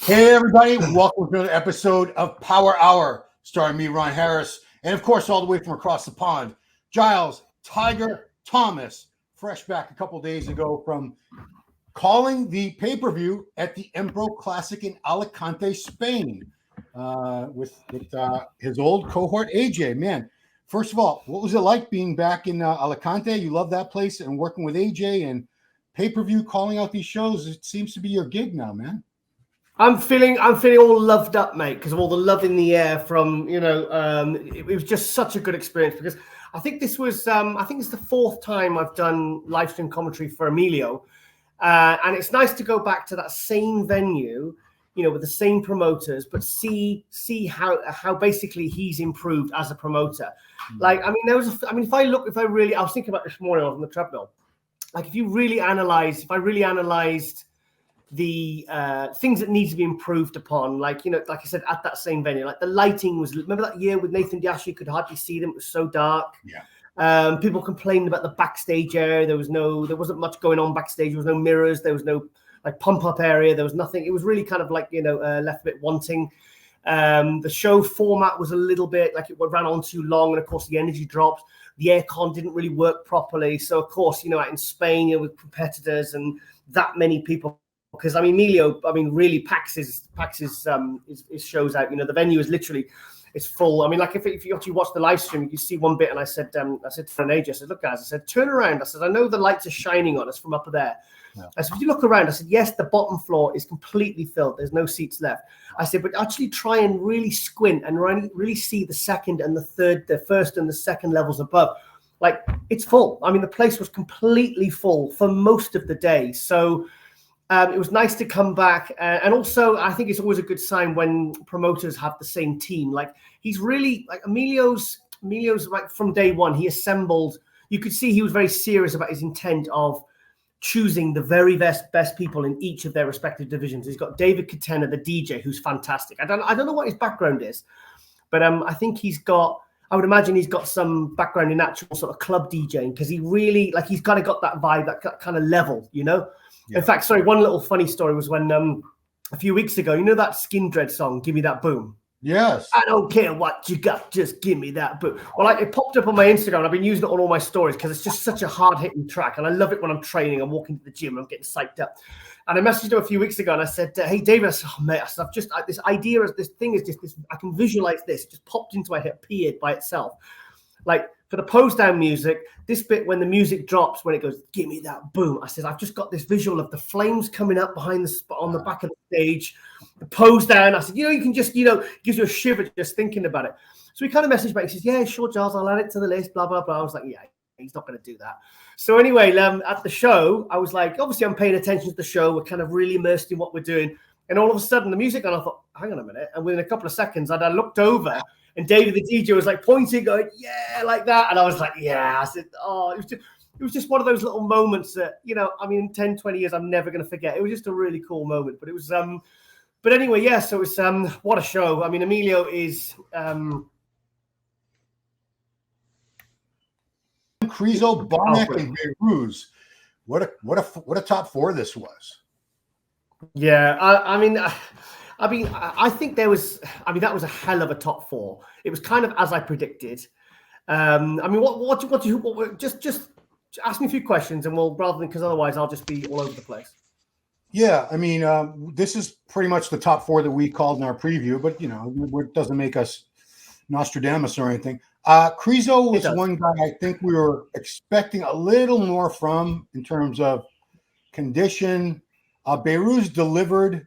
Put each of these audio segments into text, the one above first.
Hey everybody, welcome to another episode of Power Hour, starring me, Ron Harris, and of course, all the way from across the pond, Giles Tiger Thomas, fresh back a couple days ago from calling the pay-per-view at the Empro Classic in Alicante, Spain, with his old cohort AJ. Man, first of all, what was it like being back in Alicante? You love that place, and working with AJ and pay-per-view, calling out these shows. It seems to be your gig now, man. I'm feeling all loved up, mate, because of all the love in the air from, it was just such a good experience, because I think this was, I think it's the fourth time I've done live stream commentary for Emilio. And it's nice to go back to that same venue, with the same promoters, but see how basically he's improved as a promoter. Like, I mean, I was thinking about this morning on the treadmill, like if I really analyzed the things that need to be improved upon, like I said, at that same venue, like the lighting was, remember that year with Nathan Diaz, you could hardly see them, it was so dark. Yeah. People complained about the backstage area. There wasn't much going on backstage. There was no mirrors, there was no like pump up area, there was nothing. It was really kind of like left a bit wanting. The show format was a little bit like it ran on too long, and of course the energy dropped. The aircon didn't really work properly, so of course out in Spain, with competitors and that many people. Because Emilio, really packs his shows out. The venue is literally, it's full. I mean, like if you actually watch the live stream, you see one bit, and I said to an AJ, I said, look guys, I said, turn around. I said, I know the lights are shining on us from up there. Yeah. I said, if you look around, I said, yes, the bottom floor is completely filled. There's no seats left. I said, but actually try and really squint and really see the second and the first and the second levels above. Like, it's full. I mean, the place was completely full for most of the day. So it was nice to come back, and also I think it's always a good sign when promoters have the same team. Like, he's really like Emilio's like from day one. He assembled. You could see he was very serious about his intent of choosing the very best people in each of their respective divisions. He's got David Katena, the DJ, who's fantastic. I don't know what his background is, but I think I would imagine he's got some background in actual sort of club DJing, because he really he's kind of got that vibe, that kind of level, Yeah. In fact, sorry, one little funny story was when a few weeks ago, that Skin Dread song, Give Me That Boom? Yes. I don't care what you got, just give me that boom. Well, it popped up on my Instagram, and I've been using it on all my stories because it's just such a hard-hitting track, and I love it when I'm training, I'm walking to the gym, I'm getting psyched up. And I messaged him a few weeks ago, and I said, hey, David, I said, oh, mate, this idea of this thing is just this, I can visualize this. It just popped into my head, appeared by itself. Like, for the pose down music, this bit when the music drops, when it goes, give me that boom. I said, I've just got this visual of the flames coming up behind on the back of the stage, the pose down. I said, you can just, gives you a shiver just thinking about it. So we kind of messaged back. He says, yeah, sure, Giles, I'll add it to the list, blah, blah, blah. I was like, yeah, he's not going to do that. So anyway, at the show, I was like, obviously I'm paying attention to the show. We're kind of really immersed in what we're doing. And all of a sudden the music, and I thought, hang on a minute. And within a couple of seconds, I looked over, and David, the DJ, was like pointing, going, yeah, like that. And I was like, yeah. I said, oh, it was just one of those little moments that, in 10, 20 years, I'm never going to forget. It was just a really cool moment. But it was, but anyway, yeah, so it's, what a show. I mean, Emilio is, Krizo, Bonac, and Behrouz. What a top four this was. Yeah, I think that was a hell of a top four. It was kind of as I predicted. Just ask me a few questions, and because otherwise I'll just be all over the place. Yeah, this is pretty much the top four that we called in our preview, but it doesn't make us Nostradamus or anything. Krizo was one guy I think we were expecting a little more from in terms of condition. Behrouz delivered.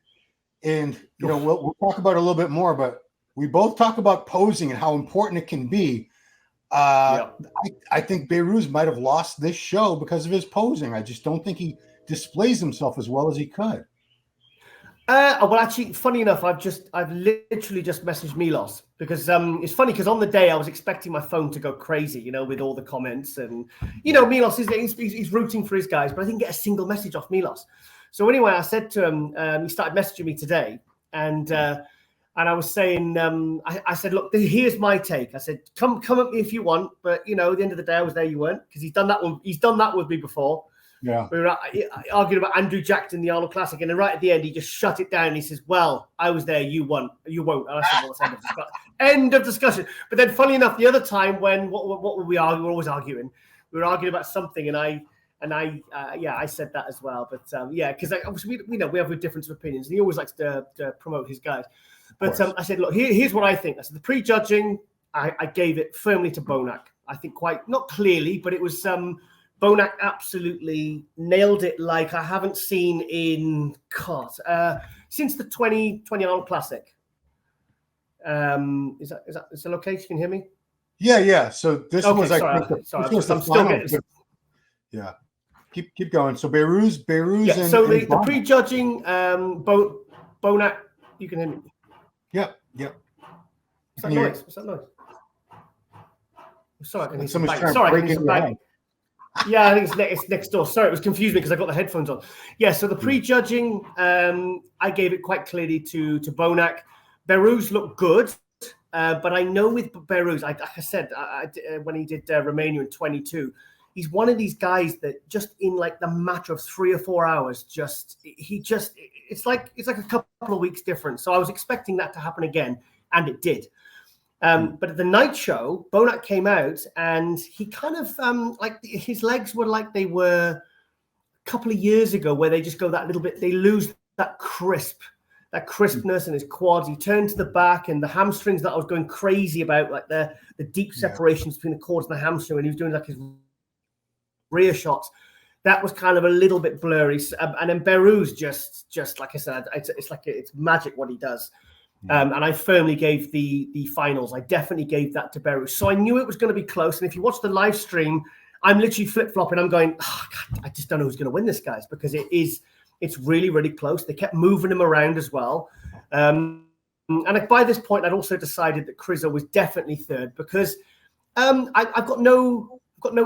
And, we'll talk about it a little bit more, but we both talk about posing and how important it can be. I think Behrouz might have lost this show because of his posing. I just don't think he displays himself as well as he could. Well, actually, funny enough, I've literally just messaged Milos, because it's funny because on the day I was expecting my phone to go crazy, with all the comments, and Milos he's rooting for his guys, but I didn't get a single message off Milos. So anyway, I said to him, he started messaging me today, and I was saying, I said, look, here's my take. I said, come at me if you want, but at the end of the day, I was there, you weren't, because he's done that with me before. Yeah. We were arguing about Andrew Jackson, the Arnold Classic, and then right at the end, he just shut it down. He says, "Well, I was there, you won, you won't." And I said, "Well, it's end of discussion." But then, funny enough, the other time when what were we arguing? We were always arguing. We were arguing about something, and I said that as well. But because obviously we know we have a difference of opinions, and he always likes to promote his guys. But I said, look, here's what I think. I said the pre-judging, I gave it firmly to Bonac. I think quite not clearly, but it was Bonac absolutely nailed it like I haven't seen in since the 2020 Arnold Classic. Is that okay? You can hear me? Yeah. So this was I'm still getting. Yeah, keep going. So Behrouz. Yeah. And, so and the pre-judging, Bonac, you can hear me. Yeah. What's that noise? What's that noise? Sorry, somebody's trying to break into your head. Yeah, I think it's next door. Sorry, it was confusing because I got the headphones on. Yeah, so the pre-judging, I gave it quite clearly to Bonac. Behrouz looked good, but I know with Behrouz, like I said, when he did Romania in 22, he's one of these guys that just in like the matter of 3 or 4 hours, it's like a couple of weeks difference. So I was expecting that to happen again, and it did. But at the night show, Bonac came out and he kind of like his legs were like they were a couple of years ago, where they just go that little bit, they lose that crispness in his quads. He turned to the back, and the hamstrings that I was going crazy about, like the deep separations between the quads and the hamstring when he was doing like his rear shots, that was kind of a little bit blurry. And then Behrouz just like I said, it's magic what he does. And I firmly gave the finals. I definitely gave that to Behrouz. So I knew it was going to be close. And if you watch the live stream, I'm literally flip-flopping. I'm going, God, I just don't know who's going to win this, guys, because it's really, really close. They kept moving him around as well. And by this point, I'd also decided that Krizo was definitely third, because I've got no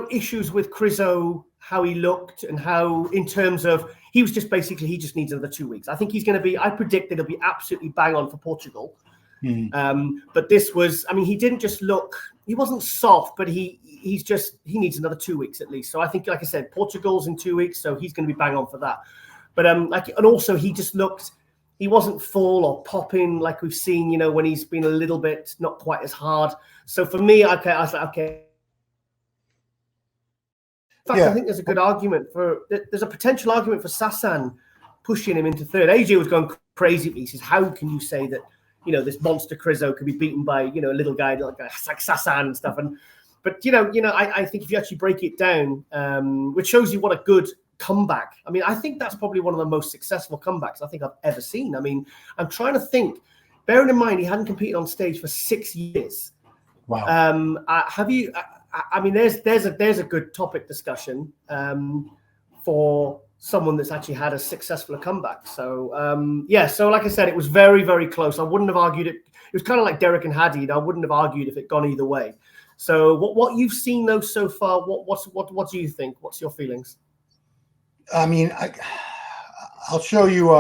issues with Krizo, how he looked and how, in terms of, he was just basically, he just needs another 2 weeks. I think he's going to be, I predicted he'll be absolutely bang on for Portugal. But this was, I mean, he didn't just look, he wasn't soft, but he needs another 2 weeks at least. So I think, like I said, Portugal's in 2 weeks, so he's going to be bang on for that. But and also he just looked, he wasn't full or popping like we've seen, when he's been a little bit not quite as hard. So for me, I was like, okay. In fact, I think there's a good argument there's a potential argument for Sasan pushing him into third. AJ was going crazy. He says, how can you say that, this monster Krizo could be beaten by, a little guy like Sasan and stuff. But I think if you actually break it down, which shows you what a good comeback. I mean, I think that's probably one of the most successful comebacks I think I've ever seen. I mean, I'm trying to think, bearing in mind he hadn't competed on stage for 6 years. Wow. Have you? I mean, there's a good topic discussion for someone that's actually had a successful comeback. So so like I said, it was very, very close. I wouldn't have argued it. It was kind of like Derek and Hadid. I wouldn't have argued if it gone either way. So what you've seen though so far, what do you think? What's your feelings? I mean, I'll show you.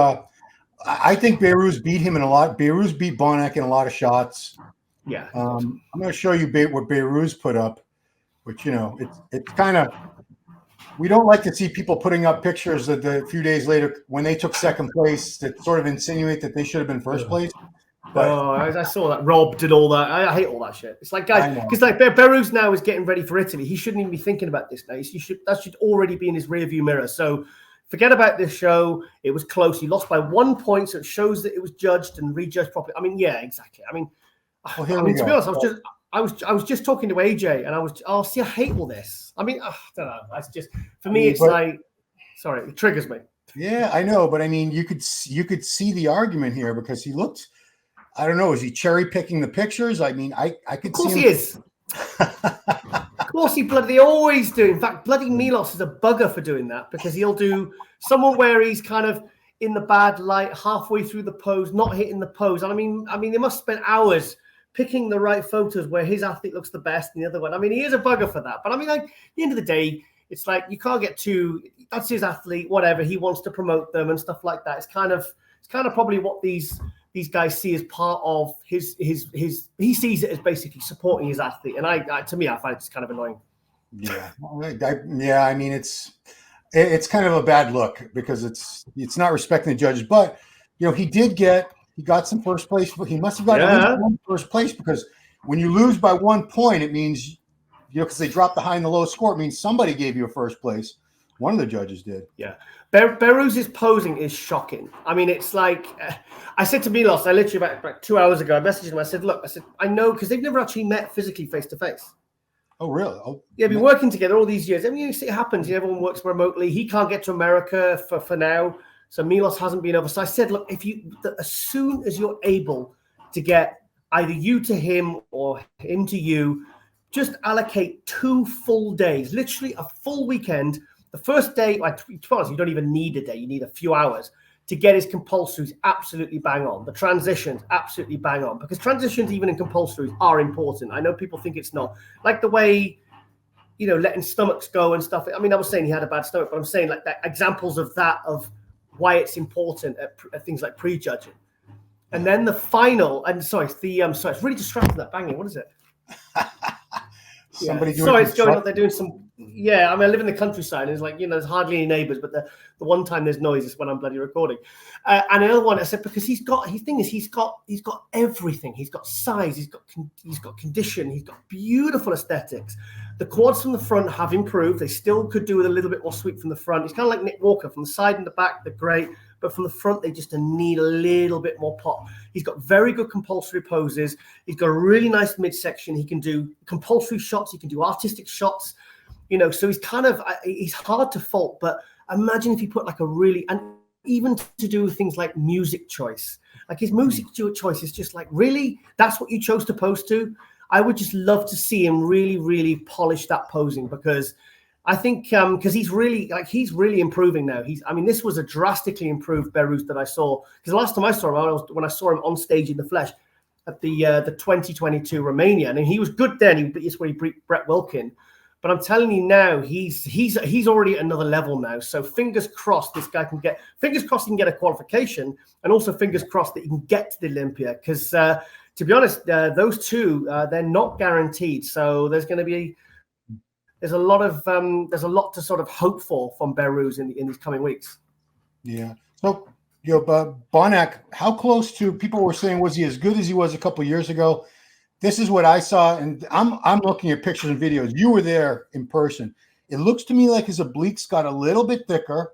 I think Behrouz beat him in a lot. Behrouz beat Bonac in a lot of shots. Yeah. I'm going to show you what Behrouz put up, which, it's kind of, we don't like to see people putting up pictures of a few days later when they took second place that sort of insinuate that they should have been first place. But I saw that. Rob did all that. I hate all that shit. It's like, guys, because like Behrouz now is getting ready for Italy. He shouldn't even be thinking about this now. That should already be in his rearview mirror. So forget about this show. It was close. He lost by 1 point, so it shows that it was judged and rejudged properly. I mean, yeah, exactly. I mean, to be honest, I was just talking to AJ, and I hate all this. I mean, I don't know. That's just, for me, it's like, sorry, it triggers me. Yeah, I know, but I mean, you could see the argument here, because he looked, I don't know, is he cherry picking the pictures? I mean, I could see him. Of course he is. Of course they always do. In fact, bloody Milos is a bugger for doing that, because he'll do someone where he's kind of in the bad light, halfway through the pose, not hitting the pose. And I mean, they must spend hours picking the right photos where his athlete looks the best and the other one. I mean, he is a bugger for that. But I mean, like, at the end of the day, it's like you can't get that's his athlete, whatever. He wants to promote them and stuff like that. It's kind of probably what these guys see as part of his he sees it as basically supporting his athlete. And to me, I find it's kind of annoying. Yeah. I mean, it's kind of a bad look because it's not respecting the judges. But he got some first place. He must have gotten at least one first place, because when you lose by 1 point, it means because they dropped the high and the low score, it means somebody gave you a first place. One of the judges did. Yeah. Behrouz's posing is shocking. I mean, it's like, I said to Milos, I literally about 2 hours ago, I messaged him. I said, look, I know, because they've never actually met physically face to face. Oh, really? Oh, yeah, been working together all these years. I mean, it happens. Everyone works remotely. He can't get to America for now. So Milos hasn't been over. So I said, look, as soon as you're able to get either you to him or him to you, just allocate 2 full days, literally a full weekend. The first day, to be honest, you don't even need a day. You need a few hours to get his compulsories absolutely bang on. The transitions absolutely bang on, because transitions, even in compulsories, are important. I know people think it's not. Like the way, letting stomachs go and stuff. I mean, I was saying he had a bad stomach, but I'm saying like that, examples of that, of why it's important at things like prejudging. And then the final, and sorry, it's really distracting, that banging. What is it? Somebody doing it's going on. They're doing some. Yeah, I mean, I live in the countryside. And it's like, there's hardly any neighbors, but the one time there's noise is when I'm bloody recording. And another one, I said, because he's got everything. He's got size. He's got condition. He's got beautiful aesthetics. The quads from the front have improved. They still could do with a little bit more sweep from the front. He's kind of like Nick Walker. From the side and the back, they're great. But from the front, they just need a little bit more pop. He's got very good compulsory poses. He's got a really nice midsection. He can do compulsory shots. He can do artistic shots. So he's hard to fault. But imagine if he put and even to do things like music choice. Like his music choice is just like, really? That's what you chose to pose to? I would just love to see him really, really polish that posing, because I think because he's really improving now. This was a drastically improved Behrouz that I saw, because the last time I saw him, when I saw him on stage in the flesh at the 2022 Romania, and he was good then. It's where he beat Brett Wilkin. But I'm telling you now, he's already at another level now. So fingers crossed this guy can get. Fingers crossed he can get a qualification, and also fingers crossed that he can get to the Olympia. Because to be honest, those two they're not guaranteed. So there's a lot to sort of hope for from Behrouz in these coming weeks. Yeah. So Bonac, how close to, people were saying, was he as good as he was a couple of years ago? This is what I saw, and I'm looking at pictures and videos. You were there in person. It looks to me like his obliques got a little bit thicker,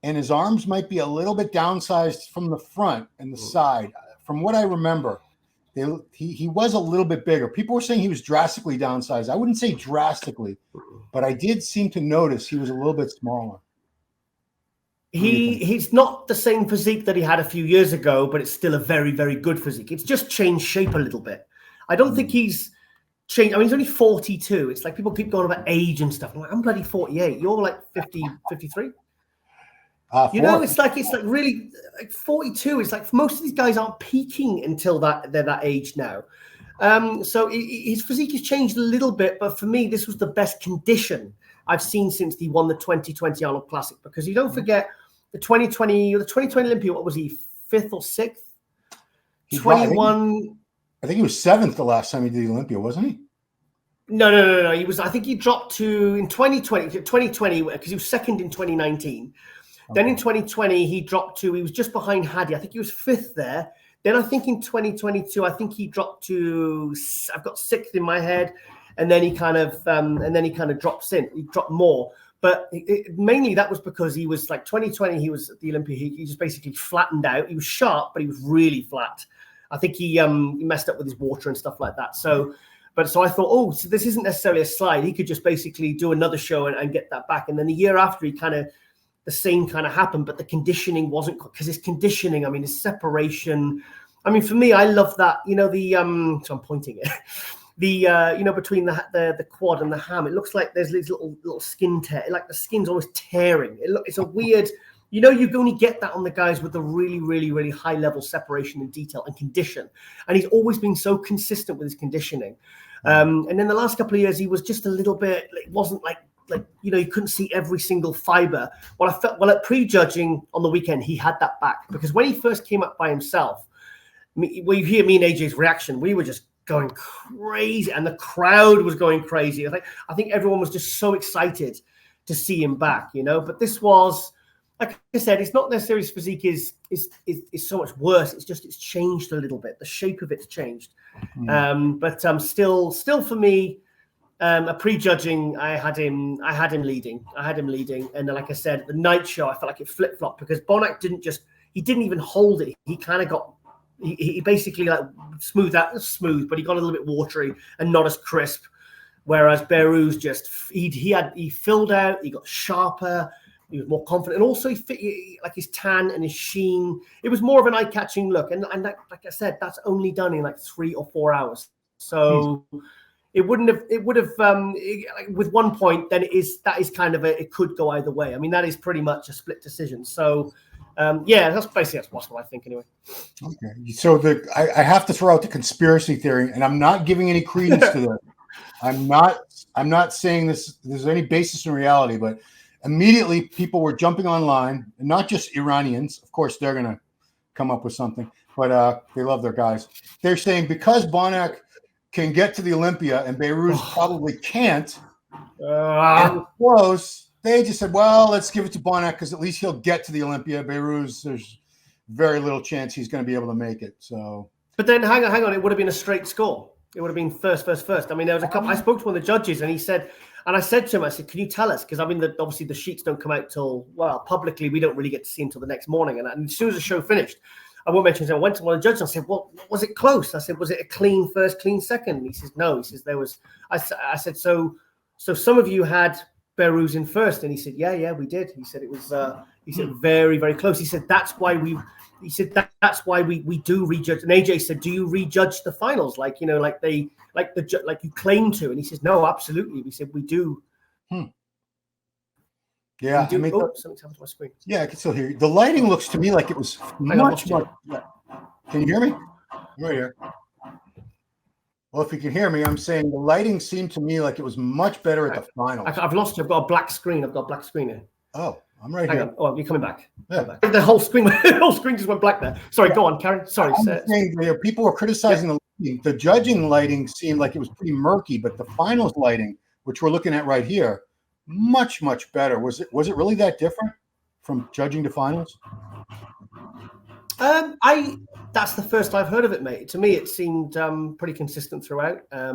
and his arms might be a little bit downsized from the front and the side. From what I remember, he was a little bit bigger. People were saying he was drastically downsized. I wouldn't say drastically, but I did seem to notice he was a little bit smaller. He's not the same physique that he had a few years ago, but it's still a very, very good physique. It's just changed shape a little bit. I don't think he's changed. I mean, he's only 42. It's like people keep going about age and stuff. I'm like, I'm bloody 48. You're like 50, 53. It's like really like 42. It's like most of these guys aren't peaking until they're that age now. So his physique has changed a little bit, but for me, this was the best condition I've seen since he won the 2020 Arnold Classic. Because you don't forget the 2020 Olympia. What was he, 5th or 6th? 21. I think he was 7th the last time he did the Olympia, wasn't he? No. He was. I think he dropped to in 2020 because he was 2nd in 2019. Okay. Then in 2020 he dropped to. He was just behind Hadi. I think he was 5th there. Then I think in 2022 I think he dropped to. I've got 6th in my head, and then he kind of drops in. He dropped more. But mainly that was because he was like 2020. He was at the Olympia. He just basically flattened out. He was sharp, but he was really flat. I think he messed up with his water and stuff like that. So I thought, so this isn't necessarily a slide. He could just basically do another show and get that back. And then the year after, the same kind of happened, but the conditioning wasn't, because his conditioning, his separation. For me, I love that. So I'm pointing it. Between the quad and the ham, it looks like there's these little skin tear. Like the skin's always tearing. It's a weird. You only get that on the guys with the really, really, really high level separation and detail and condition. And he's always been so consistent with his conditioning. And then the last couple of years, he was just a little bit, it wasn't like you couldn't see every single fiber. At prejudging on the weekend, he had that back, because when he first came up by himself, you hear me and AJ's reaction, we were just going crazy, and the crowd was going crazy. I think everyone was just so excited to see him back, you know. But this was, like I said, it's not necessarily his physique is so much worse. It's just it's changed a little bit. The shape of it's changed. But still for me, a prejudging, I had him leading. And then, like I said, the night show, I felt like it flip flopped because Bonac didn't even hold it. He kind of got. He basically like smooth, but he got a little bit watery and not as crisp. Whereas Behrouz just he filled out, he got sharper, he was more confident, and also he like his tan and his sheen. It was more of an eye-catching look, and that, like I said, that's only done in like 3 or 4 hours. So it would have with 1 point. Then that is kind of it could go either way. I mean, that is pretty much a split decision. So. That's what I think anyway. Okay, so I have to throw out the conspiracy theory, and I'm not giving any credence to this. I'm not saying there's any basis in reality, but immediately people were jumping online, and not just Iranians. Of course, they're gonna come up with something, but they love their guys. They're saying because Bonac can get to the Olympia and Behrouz probably can't, and it's close. They just said, well, let's give it to Bonac because at least he'll get to the Olympia. Behrouz, there's very little chance he's going to be able to make it. So, but then hang on, it would have been a straight score. It would have been first. I mean, there was a couple. I spoke to one of the judges, and he said, and I said to him, I said, can you tell us? Because I mean, obviously the sheets don't come out till publicly we don't really get to see them till the next morning. And as soon as the show finished, I won't mention it. I went to one of the judges and I said, well, was it close? I said, was it a clean first, clean second? And he says, no. He says there was. I said, so some of you had Behrouz in first, and he said, yeah, we did. He said it was. He said very, very close. He said that's why we. He said that's why we do rejudge. And AJ said, do you rejudge the finals like like you claim to? And he says, no, absolutely. We said we do. Yeah, we do. Something's happened to my screen. Yeah, I can still hear you. The lighting looks to me like it was much. Can you hear me? Right here. Well, if you can hear me, I'm saying the lighting seemed to me like it was much better at the finals. I've lost you. I've got a black screen. here. Oh, I'm right here. Oh, you're coming back. Yeah. The whole screen just went black there. Sorry, go on, Karen. Sorry. People were criticizing the lighting. The judging lighting seemed like it was pretty murky, but the finals lighting, which we're looking at right here, much, much better. Was it really that different from judging to finals? That's the first I've heard of it, mate. To me, it seemed pretty consistent throughout. I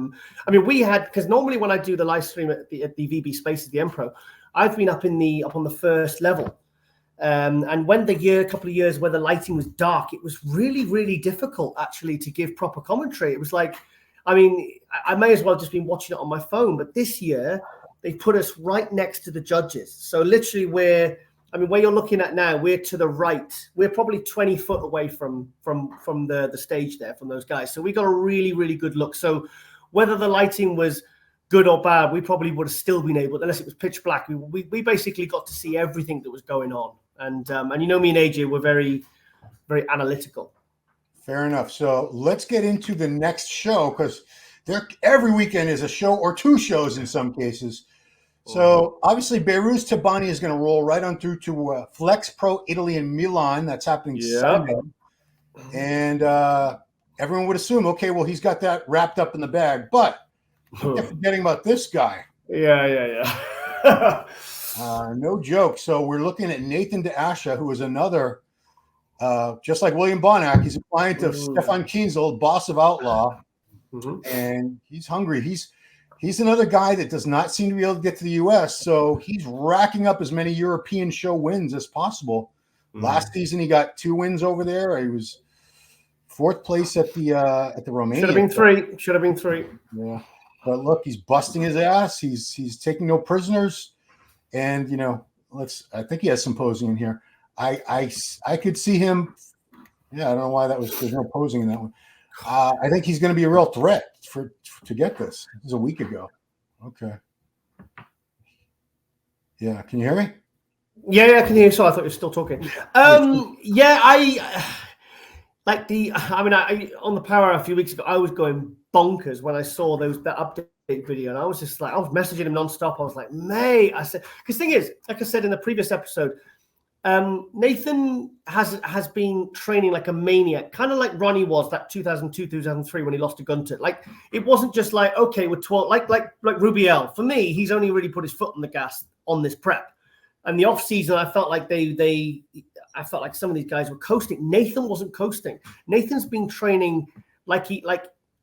mean, we had, because normally when I do the live stream at the VB Spaces, the Empro, I've been up on the first level. And when a couple of years where the lighting was dark, it was really, really difficult actually to give proper commentary. It was like, I mean, I may as well just been watching it on my phone, but this year they put us right next to the judges. So literally where you're looking at now, we're to the right. We're probably 20 foot away from the stage there, from those guys. So we got a really, really good look. So whether the lighting was good or bad, we probably would have still been able, unless it was pitch black. We basically got to see everything that was going on. And me and AJ were very, very analytical. Fair enough. So let's get into the next show, because every weekend is a show or two shows in some cases. So obviously Behrouz Tabani is going to roll right on through to Flex Pro Italy in Milan. That's happening Sunday. And everyone would assume, okay, well, he's got that wrapped up in the bag. But you're forgetting about this guy. Yeah. No joke. So we're looking at Nathan DeAsha, who is another, just like William Bonac, he's a client of Stefan Kienzel, boss of Outlaw. And he's hungry. He's another guy that does not seem to be able to get to the U.S., so he's racking up as many European show wins as possible. Last season, he got 2 wins over there. He was 4th place at the Romania. Should have been three. Yeah, but look, he's busting his ass. He's taking no prisoners, and I think he has some posing in here. I could see him. Yeah, I don't know why there's no posing in that one. I think he's going to be a real threat to get this. This was a week ago. Okay. Yeah. Can you hear me? Yeah, I can hear you. So I thought you were still talking. On the Power a few weeks ago, I was going bonkers when I saw that update video, and I was just like, I was messaging him nonstop. I was like, mate, I said, because thing is, like I said in the previous episode, Nathan has been training like a maniac, kind of like Ronnie was that 2002, 2003 when he lost to Gunter. Like it wasn't just like, okay, we're 12, like Rubiel. For me, he's only really put his foot on the gas on this prep. And the off season, I felt like I felt like some of these guys were coasting. Nathan wasn't coasting. Nathan's been training like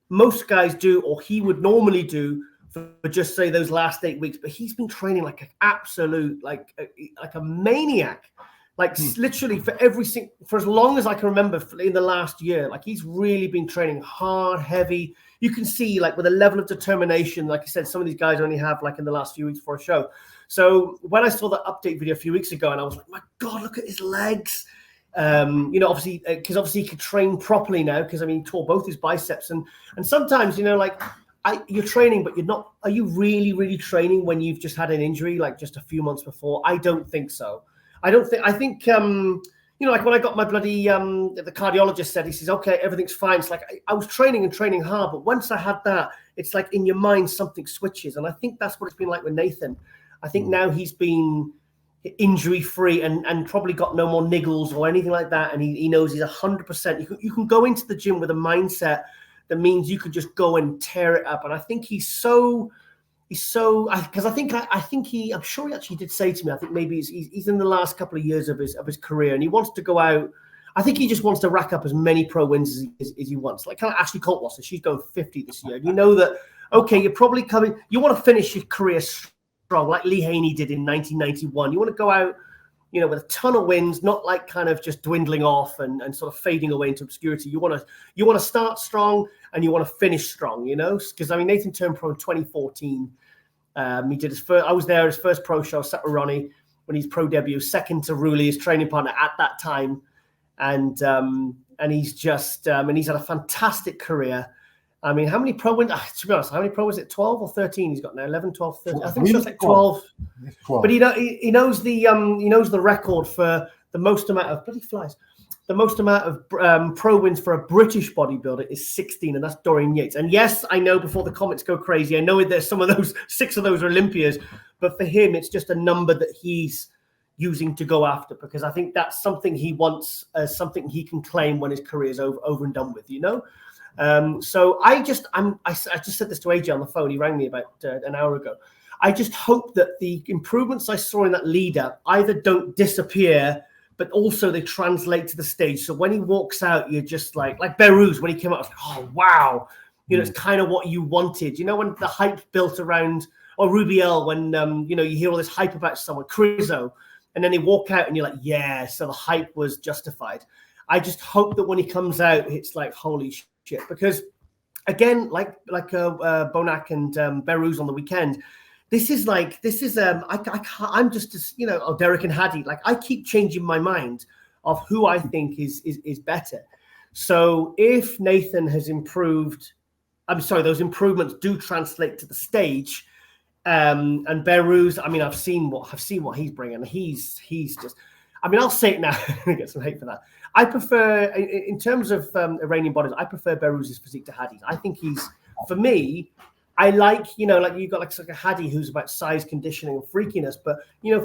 most guys do, or he would normally do for just say those last 8 weeks. But he's been training like an absolute, like a maniac, like literally for as long as I can remember in the last year. Like he's really been training hard, heavy. You can see like with a level of determination. Like I said, some of these guys only have like in the last few weeks for a show. So when I saw that update video a few weeks ago, and I was like, my God, look at his legs. Obviously, because he could train properly now, because he tore both his biceps. And sometimes, you're training, but you're not. Are you really, really training when you've just had an injury, like just a few months before? I don't think so. I think, like when I got my bloody, the cardiologist said, he says, okay, everything's fine. It's like, I was training hard, but once I had that, it's like in your mind, something switches. And I think that's what it's been like with Nathan. I think now he's been injury free and probably got no more niggles or anything like that. And he knows he's 100%. You can go into the gym with a mindset that means you could just go and tear it up. And I think because I'm sure he actually did say to me, I think maybe he's in the last couple of years of his career, and he wants to go out. I think he just wants to rack up as many pro wins as he wants. Like kind of Ashley Colt was, so she's going 50 this year. You know that, okay, you're probably coming, you want to finish your career strong, like Lee Haney did in 1991. You want to go out, with a ton of wins, not like kind of just dwindling off and sort of fading away into obscurity. You want to start strong and you want to finish strong, because Nathan turned pro in 2014. He did his first. I was there, his first pro show, sat with Ronnie when he's pro debut, second to Ruli, his training partner at that time, and he's just and he's had a fantastic career. How many pro wins? To be honest, how many pro is it? 12 or 13 he's got now? 11, 12, 13. I think it's like 12. 12. But he knows the record for the most amount of bloody flies. The most amount of pro wins for a British bodybuilder is 16, and that's Dorian Yates. And yes, I know before the comments go crazy, I know there's some of those, 6 of those are Olympias, but for him, it's just a number that he's using to go after, because I think that's something he wants, something he can claim when his career is over and done with, So I just said this to AJ on the phone. He rang me about an hour ago. I just hope that the improvements I saw in that leader either don't disappear, but also they translate to the stage. So when he walks out, you're just like Behrouz, when he came out, I was like, oh, wow. It's kind of what you wanted. When the hype built around, or Rubiel, when, you hear all this hype about someone, Krizo, and then they walk out and you're like, yeah, so the hype was justified. I just hope that when he comes out, it's like, holy shit. Because again, like Bonac and Behrouz on the weekend, I'm just as, Derek and Hadi, like I keep changing my mind of who I think is better. So if Nathan has improved, those improvements do translate to the stage. And Behrouz, I've seen what he's bringing. He's just, I'll say it now. I get some hate for that. I prefer, in terms of Iranian bodies, I prefer Behrouz's physique to Hadi's. I think for me, I like, like you've got like a Hadi who's about size, conditioning, and freakiness. But,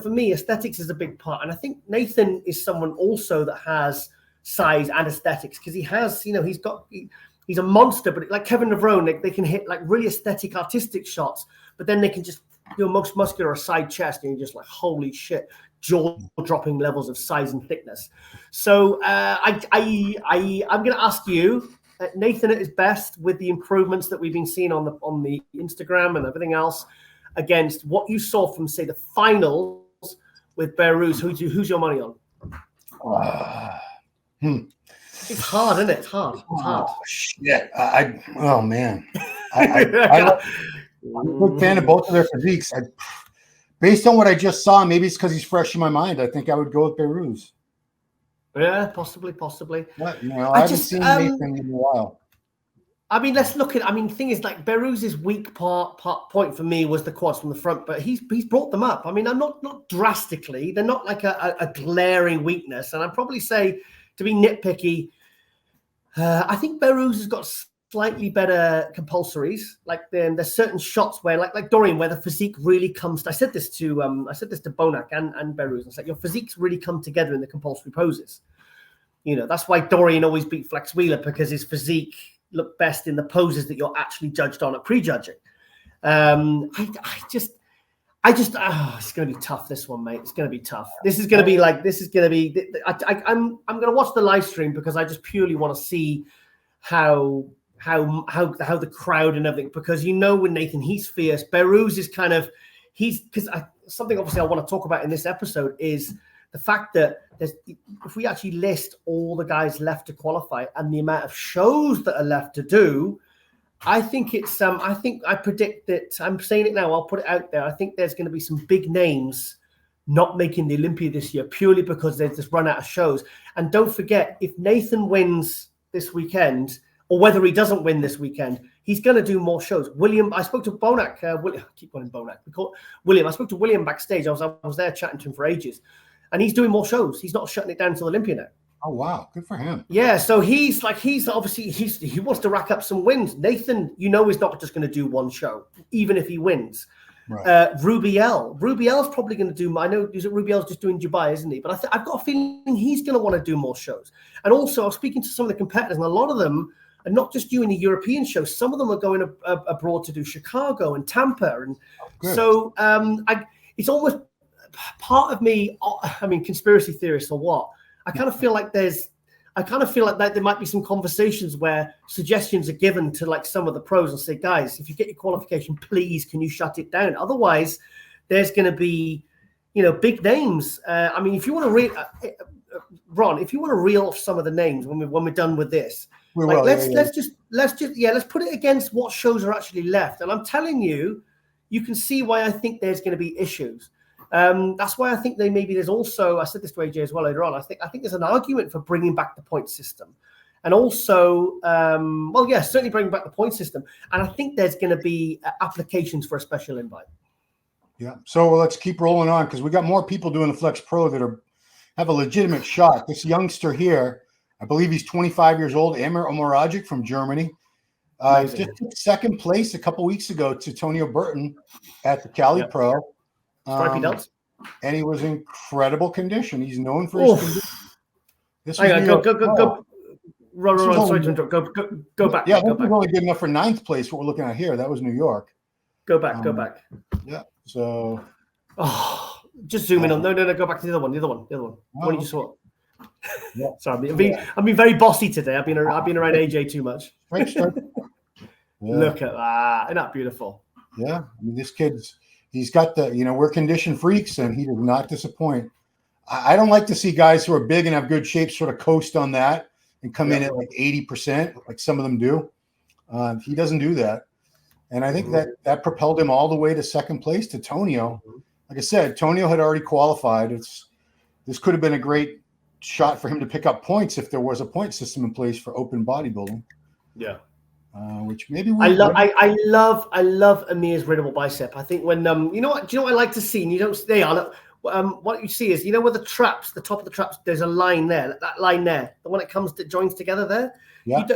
for me, aesthetics is a big part. And I think Nathan is someone also that has size and aesthetics, because he has, he's a monster. But like Kevin Navrone, they can hit like really aesthetic, artistic shots, but then they can just most muscular side chest, and you're just like, holy shit, jaw-dropping levels of size and thickness. So I'm going to ask you, Nathan at his best with the improvements that we've been seeing on the Instagram and everything else, against what you saw from, say, the finals with Behrouz. Who's your money on? It's hard, isn't it? It's hard. Oh shit! Oh man! I'm a big fan of both of their physiques. Based on what I just saw, maybe it's because he's fresh in my mind. I think I would go with Behrouz. Yeah, possibly. What? I haven't seen Nathan in a while. Let's look at. The thing is, like Behrouz's weak point for me was the quads from the front, but he's brought them up. I'm not drastically. They're not like a glaring weakness, and I'd probably say, to be nitpicky, I think Behrouz has got slightly better compulsories. Like then there's certain shots where like Dorian, where the physique really comes. I said this to Bonac and Behrouz. It's like your physiques really come together in the compulsory poses. You know, that's why Dorian always beat Flex Wheeler, because his physique looked best in the poses that you're actually judged on at prejudging. It's going to be tough, this one, mate. It's going to be tough. I'm going to watch the live stream because I just purely want to see how the crowd and everything, because with Nathan, he's fierce. Behrouz is something obviously I want to talk about in this episode is the fact that if we actually list all the guys left to qualify and the amount of shows that are left to do, I think I predict that, I'm saying it now, I'll put it out there. I think there's going to be some big names not making the Olympia this year purely because they've just run out of shows. And don't forget, if Nathan wins this weekend, or whether he doesn't win this weekend, he's going to do more shows. I spoke to Bonac. I keep calling Bonac. We call it William. I spoke to William backstage. I was there chatting to him for ages. And he's doing more shows. He's not shutting it down until Olympia now. Oh, wow. Good for him. Yeah, so he wants to rack up some wins. Nathan, is not just going to do one show, even if he wins. Right. Rubiel's probably going to do, I know Rubiel's just doing Dubai, isn't he? But I've got a feeling he's going to want to do more shows. And also, I was speaking to some of the competitors, and a lot of them are not just doing the European shows. Some of them are going abroad to do Chicago and Tampa. And so it's almost part of me, conspiracy theorists or what, I kind of feel like there might be some conversations where suggestions are given to like some of the pros and say, guys, if you get your qualification, please, can you shut it down? Otherwise, there's going to be, big names. If you want to Ron, if you want to reel off some of the names when we're done with this, let's put it against what shows are actually left. And I'm telling you, you can see why I think there's going to be issues. That's why I think there's also, I said this to AJ as well later on, I think there's an argument for bringing back the point system. And also, certainly bringing back the point system. And I think there's going to be applications for a special invite. Yeah. So let's keep rolling on, because we got more people doing the Flex Pro that have a legitimate shot. This youngster here, I believe he's 25 years old, Amir Omaragic from Germany. Just took second place a couple weeks ago to Tonio Burton at the Cali Pro. And he was in incredible condition. He's known for his condition. Go. Run. Sorry to interrupt. Go back. Yeah, go back. Only good enough for 9th place. What we're looking at here, that was New York. Go back. Yeah. So. Just zoom in on. No. Go back to the other one. The one you saw. Yeah. Sorry, I've been very bossy today. I've been around AJ too much. Yeah. Look at that. Isn't that beautiful? Yeah. This kid's. He's got we're condition freaks, and he does not disappoint. I don't like to see guys who are big and have good shape sort of coast on that and come in at like 80%, like some of them do. He doesn't do that. And I think that propelled him all the way to second place to Tonio. Like I said, Tonio had already qualified. This could have been a great shot for him to pick up points if there was a point system in place for open bodybuilding. Yeah. Which maybe I love Amir's riddable bicep. I think when do you know what I like to see, and you don't stay on it. What you see is where the top of the traps, there's a line there, that line there, the one that joins together there. Yeah.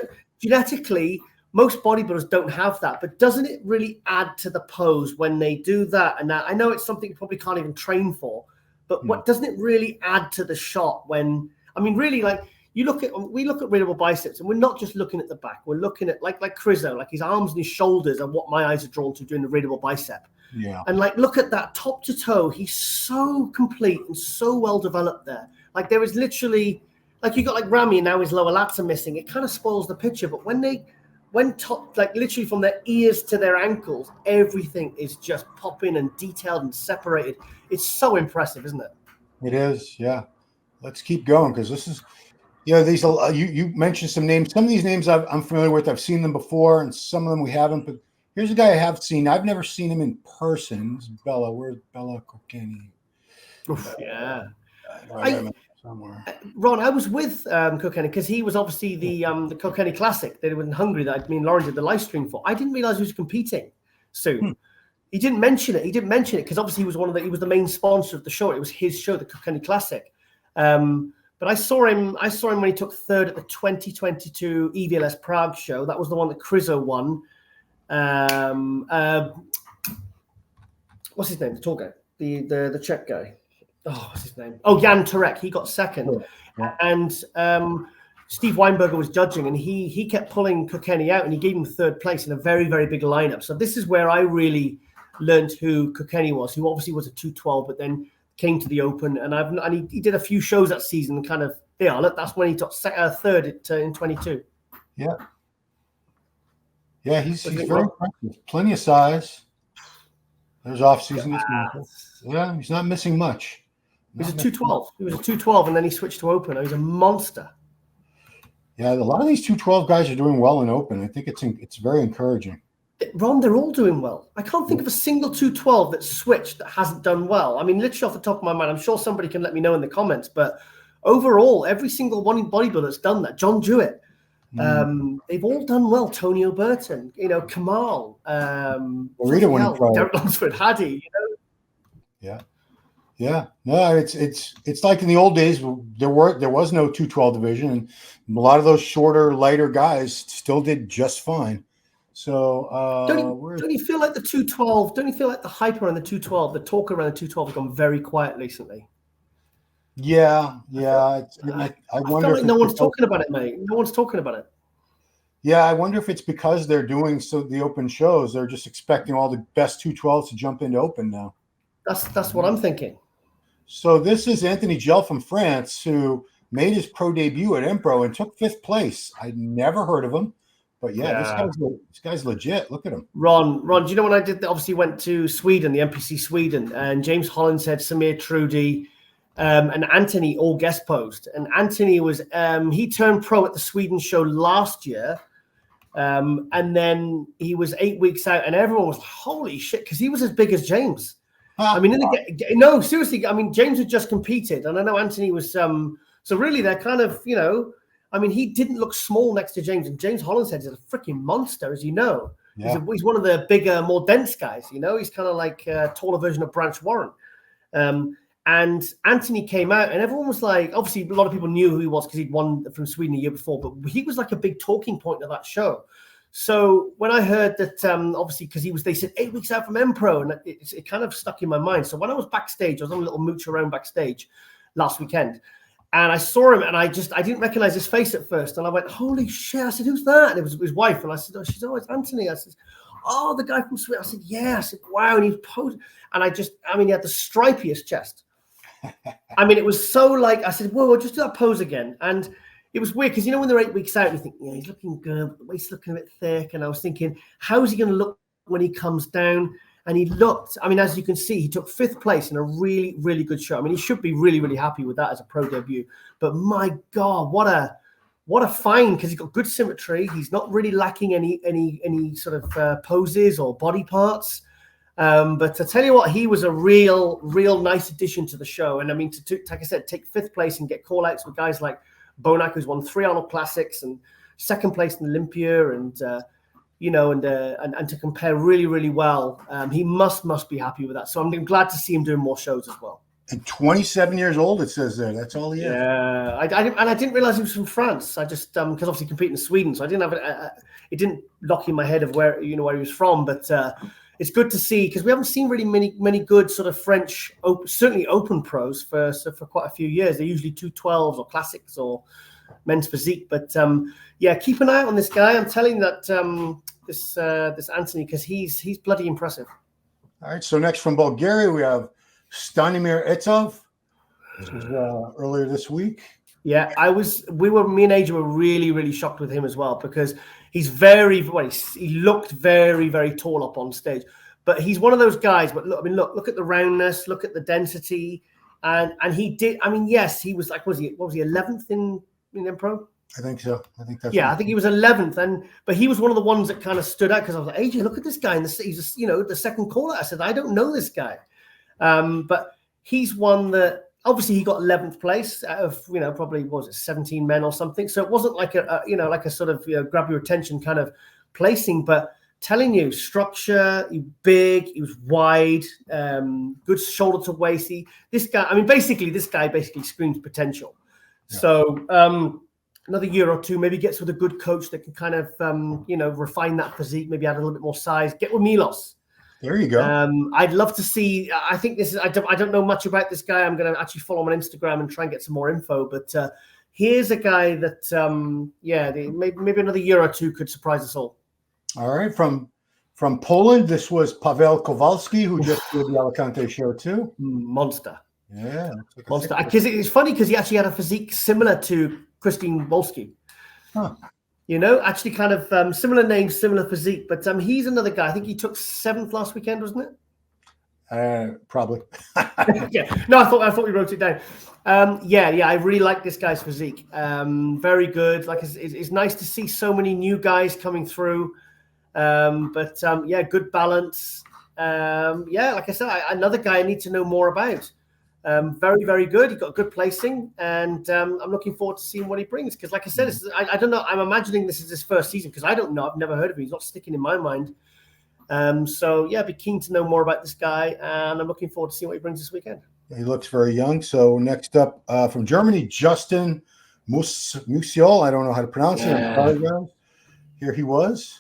Genetically, most bodybuilders don't have that, but doesn't it really add to the pose when they do that? And I know it's something you probably can't even train for, but what doesn't it really add to the shot when really, like, we look at readable biceps, and we're not just looking at the back. We're looking at like Krizo, like his arms and his shoulders are what my eyes are drawn to doing the readable bicep. Yeah. And like, look at that top to toe. He's so complete and so well developed there. Like there is literally, like you got like Ramy and now his lower lats are missing. It kind of spoils the picture. But when top, like literally from their ears to their ankles, everything is just popping and detailed and separated. It's so impressive, isn't it? It is. Yeah. Let's keep going, because this is. These you mentioned some names. Some of these names I'm familiar with. I've seen them before, and some of them we haven't. But here's a guy I have seen. I've never seen him in person. It's Bella. Where's Bella Kokeni? Yeah. Somewhere. Ron, I was with Kokeni because he was obviously the Kokeni Classic that was in Hungary that me and Lauren did the live stream for. I didn't realize he was competing soon. He didn't mention it. Because obviously he was the main sponsor of the show. It was his show, the Kokeni Classic. But I saw him when he took third at the 2022 EVLS Prague show. That was the one that Krizo won. What's his name? The tall guy, the Czech guy. Oh, what's his name? Oh, Jan Turek. He got second, and Steve Weinberger was judging, and he kept pulling Kokeni out, and he gave him third place in a very, very big lineup. So this is where I really learned who Kokeni was, who obviously was a 212, but then came to the Open, and he did a few shows that season. Kind of, that's when he took third in 22. Yeah, he's very impressive. Plenty of size. There's off season. Yeah, he's not missing much. He was a 212. He was a 212, and then he switched to Open. He's a monster. Yeah, a lot of these 212 guys are doing well in Open. I think it's very encouraging. Ron, they're all doing well. I can't think of a single 212 that's switched that hasn't done well. I mean, literally off the top of my mind, I'm sure somebody can let me know in the comments, but overall, every single one bodybuilder that's done that, John Jewett, they've all done well. Tony O'Burton, Kamal, Rita Derek Lunsford, Hadi, Yeah. No, it's like in the old days there was no 212 division, and a lot of those shorter, lighter guys still did just fine. So don't you feel like the 212? Don't you feel like the hype around the 212, the talk around the 212 has gone very quiet recently? Yeah. I wonder feel like no one's talking about it, mate. No one's talking about it. Yeah, I wonder if it's because they're doing the Open shows. They're just expecting all the best 212s to jump into Open now. That's what I'm thinking. So this is Anthony Gel from France, who made his pro debut at Empro and took 5th place. I'd never heard of him, but this guy's legit. Look at him. Ron, do you know when I did? Obviously, went to Sweden, the NPC Sweden, and James Holland said Samir Trudy, and Anthony all guest posed. And Anthony was he turned pro at the Sweden show last year, and then he was 8 weeks out, and everyone was holy shit because he was as big as James. I mean, no, seriously. I mean, James had just competed, and I know Anthony was. So really, they're kind of, I mean, he didn't look small next to James, and James Holland said he's a freaking monster, as you know. Yeah. He's one of the bigger, more dense guys. He's kind of like a taller version of Branch Warren. And Anthony came out, and everyone was like, obviously, a lot of people knew who he was because he'd won from Sweden a year before, but he was like a big talking point of that show. So when I heard that, obviously, because they said 8 weeks out from Empro, and it kind of stuck in my mind. So when I was backstage, I was on a little mooch around backstage last weekend, and I saw him, and I didn't recognize his face at first, and I went, "Holy shit!" I said, "Who's that?" And it was his wife, and I said, "Oh, it's Anthony." I said, "Oh, the guy from Sweden." I said, "Yeah." I said, "Wow," and he posed, and he had the stripiest chest. I mean, it was so like I said, "Whoa, just do that pose again," and it was weird because when they're 8 weeks out, you think, yeah, he's looking good, but the waist's looking a bit thick. And I was thinking, how is he going to look when he comes down? And he looked, I mean, as you can see, he took 5th place in a really, really good show. I mean, he should be really, really happy with that as a pro debut. But my God, what a find, because he's got good symmetry. He's not really lacking any sort of poses or body parts. But to tell you what, he was a real nice addition to the show. And I mean, like I said, take 5th place and get call-outs with guys like Bonac, who's won 3 Arnold Classics and 2nd place in Olympia, and to compare really, really well, he must be happy with that. So I'm glad to see him doing more shows as well. And 27 years old, it says there. That's all he is. Yeah, I didn't realize he was from France. I just because obviously competing in Sweden, so I didn't have it didn't lock in my head of where he was from, but. It's good to see because we haven't seen really many good sort of French, certainly Open pros for quite a few years. They're usually 212s or classics or men's physique. But keep an eye on this guy. I'm telling you that this Anthony, because he's bloody impressive. All right. So next from Bulgaria we have Stanimir Etov. This was earlier this week. Yeah, me and Adrian were really, really shocked with him as well because he's he looked very, very tall up on stage. But he's one of those guys, but look at the roundness, look at the density. And he did, I mean, yes, he was like, what was he 11th in Empro? I think so. I think that's I think he was 11th. But he was one of the ones that kind of stood out because I was like, AJ, look at this guy. And he's the second caller. I said, I don't know this guy. But he's one that, obviously, he got 11th place out of, probably, what was it, 17 men or something. So it wasn't like like a sort of, grab your attention kind of placing. But telling you, structure, he was big, he was wide, good shoulder to waist. This guy basically screams potential. Yeah. So another year or two, maybe gets with a good coach that can kind of, refine that physique, maybe add a little bit more size. Get with Milos. There you go. I'd love to see. I think this is. I don't know much about this guy. I'm going to actually follow him on Instagram and try and get some more info. But here's a guy that, maybe another year or two could surprise us all. All right, from Poland, this was Paweł Kowalski, who just did the Alicante show too. Monster. Yeah, monster. Because it's funny because he actually had a physique similar to Christine Wolski. Huh. Actually kind of similar name, similar physique. But he's another guy. I think he took 7th last weekend, wasn't it? Probably. Yeah. No, I thought we wrote it down. I really like this guy's physique. Very good. Like it's nice to see so many new guys coming through. Good balance. Like I said, another guy I need to know more about. Very, very good. He got good placing, and I'm looking forward to seeing what he brings. Because, like I said, I don't know. I'm imagining this is his first season because I don't know. I've never heard of him. He's not sticking in my mind. Be keen to know more about this guy, and I'm looking forward to seeing what he brings this weekend. He looks very young. So next up from Germany, Justin Musial. I don't know how to pronounce it. Here he was.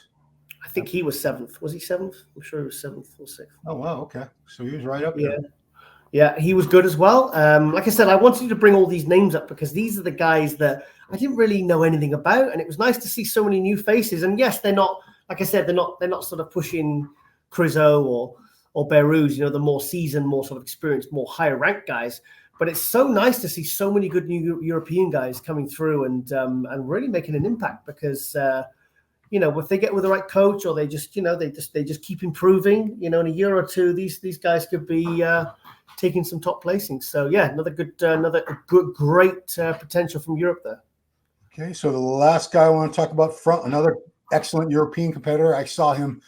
I think he was 7th. Was he 7th? I'm sure he was 7th or 6th. Oh, wow. Okay. So he was right up there. Yeah, he was good as well. Like I said, I wanted you to bring all these names up because these are the guys that I didn't really know anything about, and it was nice to see so many new faces. And yes, they're not, like I said, they're not sort of pushing Krizo or Behrouz, the more seasoned, more sort of experienced, more higher ranked guys. But it's so nice to see so many good new European guys coming through and really making an impact because if they get with the right coach or they just keep improving, in a year or two, these guys could be taking some top placings. So another great potential from Europe there. Okay, so the last guy I want to talk about, another excellent European competitor. I saw him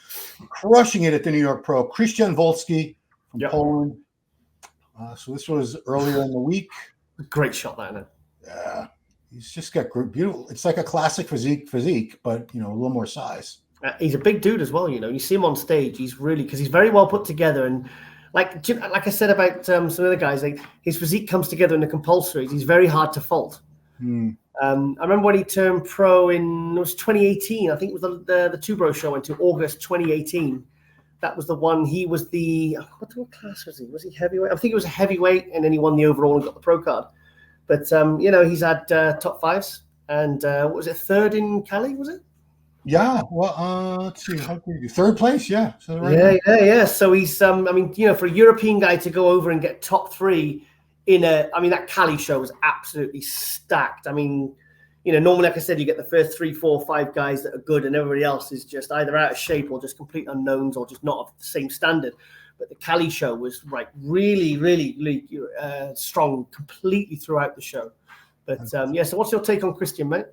crushing it at the New York Pro. Christian Wolski from Poland. So this was earlier in the week. Great shot, that, isn't it? Yeah, he's just got beautiful. It's like a classic physique, but a little more size. He's a big dude as well. You see him on stage. He's really because he's very well put together and. Like I said about some other guys, like his physique comes together in the compulsories. He's very hard to fault. I remember when he turned pro it was 2018. I think it was the Two Bro show went to August 2018. That was the one. He was what class was he? Was he heavyweight? I think it was a heavyweight, and then he won the overall and got the pro card. But he's had top 5s, and what was it, 3rd in Cali? Was it? Yeah, well, let's see. How did he do? 3rd place, yeah. So yeah. So he's, for a European guy to go over and get top 3 that Cali show was absolutely stacked. Normally, like I said, you get the first 3, 4, 5 guys that are good, and everybody else is just either out of shape or just complete unknowns or just not of the same standard. But the Cali show was really, really, really strong completely throughout the show. But so what's your take on Christian, mate?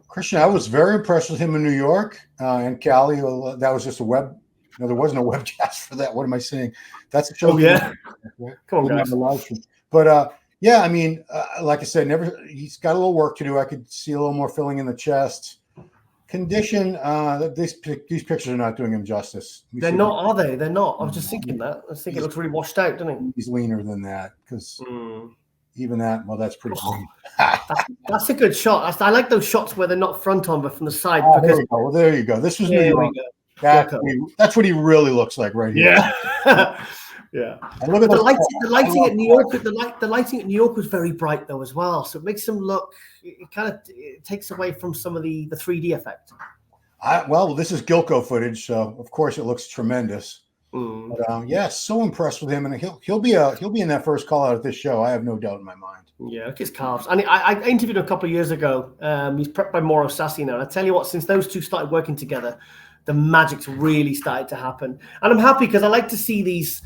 Christian, I was very impressed with him in New York and Cali. That was just a web. There wasn't a webcast for that. What am I saying? That's a show. Oh, yeah. Come on, guys. But like I said, he's got a little work to do. I could see a little more filling in the chest. Condition. These pictures are not doing him justice. They're not, are they? They're not. I was just thinking that. I think it looks really washed out, doesn't it? He's leaner than that because. Even that, that's pretty cool. That's a good shot. I like those shots where they're not front on, but from the side. There you go. This was New York. That's what he really looks like right here. Yeah. Yeah. And look at the lighting at New York. The lighting at New York was very bright though as well, so it makes them look. It takes away from some of the 3D effect. This is Gilco footage, so of course it looks tremendous. But so impressed with him, and he'll be in that first call out at this show. I have no doubt in my mind. Yeah, look at his calves. And I interviewed him a couple of years ago. He's prepped by Mauro Sassi now. And I tell you what, since those two started working together, the magic's really started to happen. And I'm happy because I like to see these.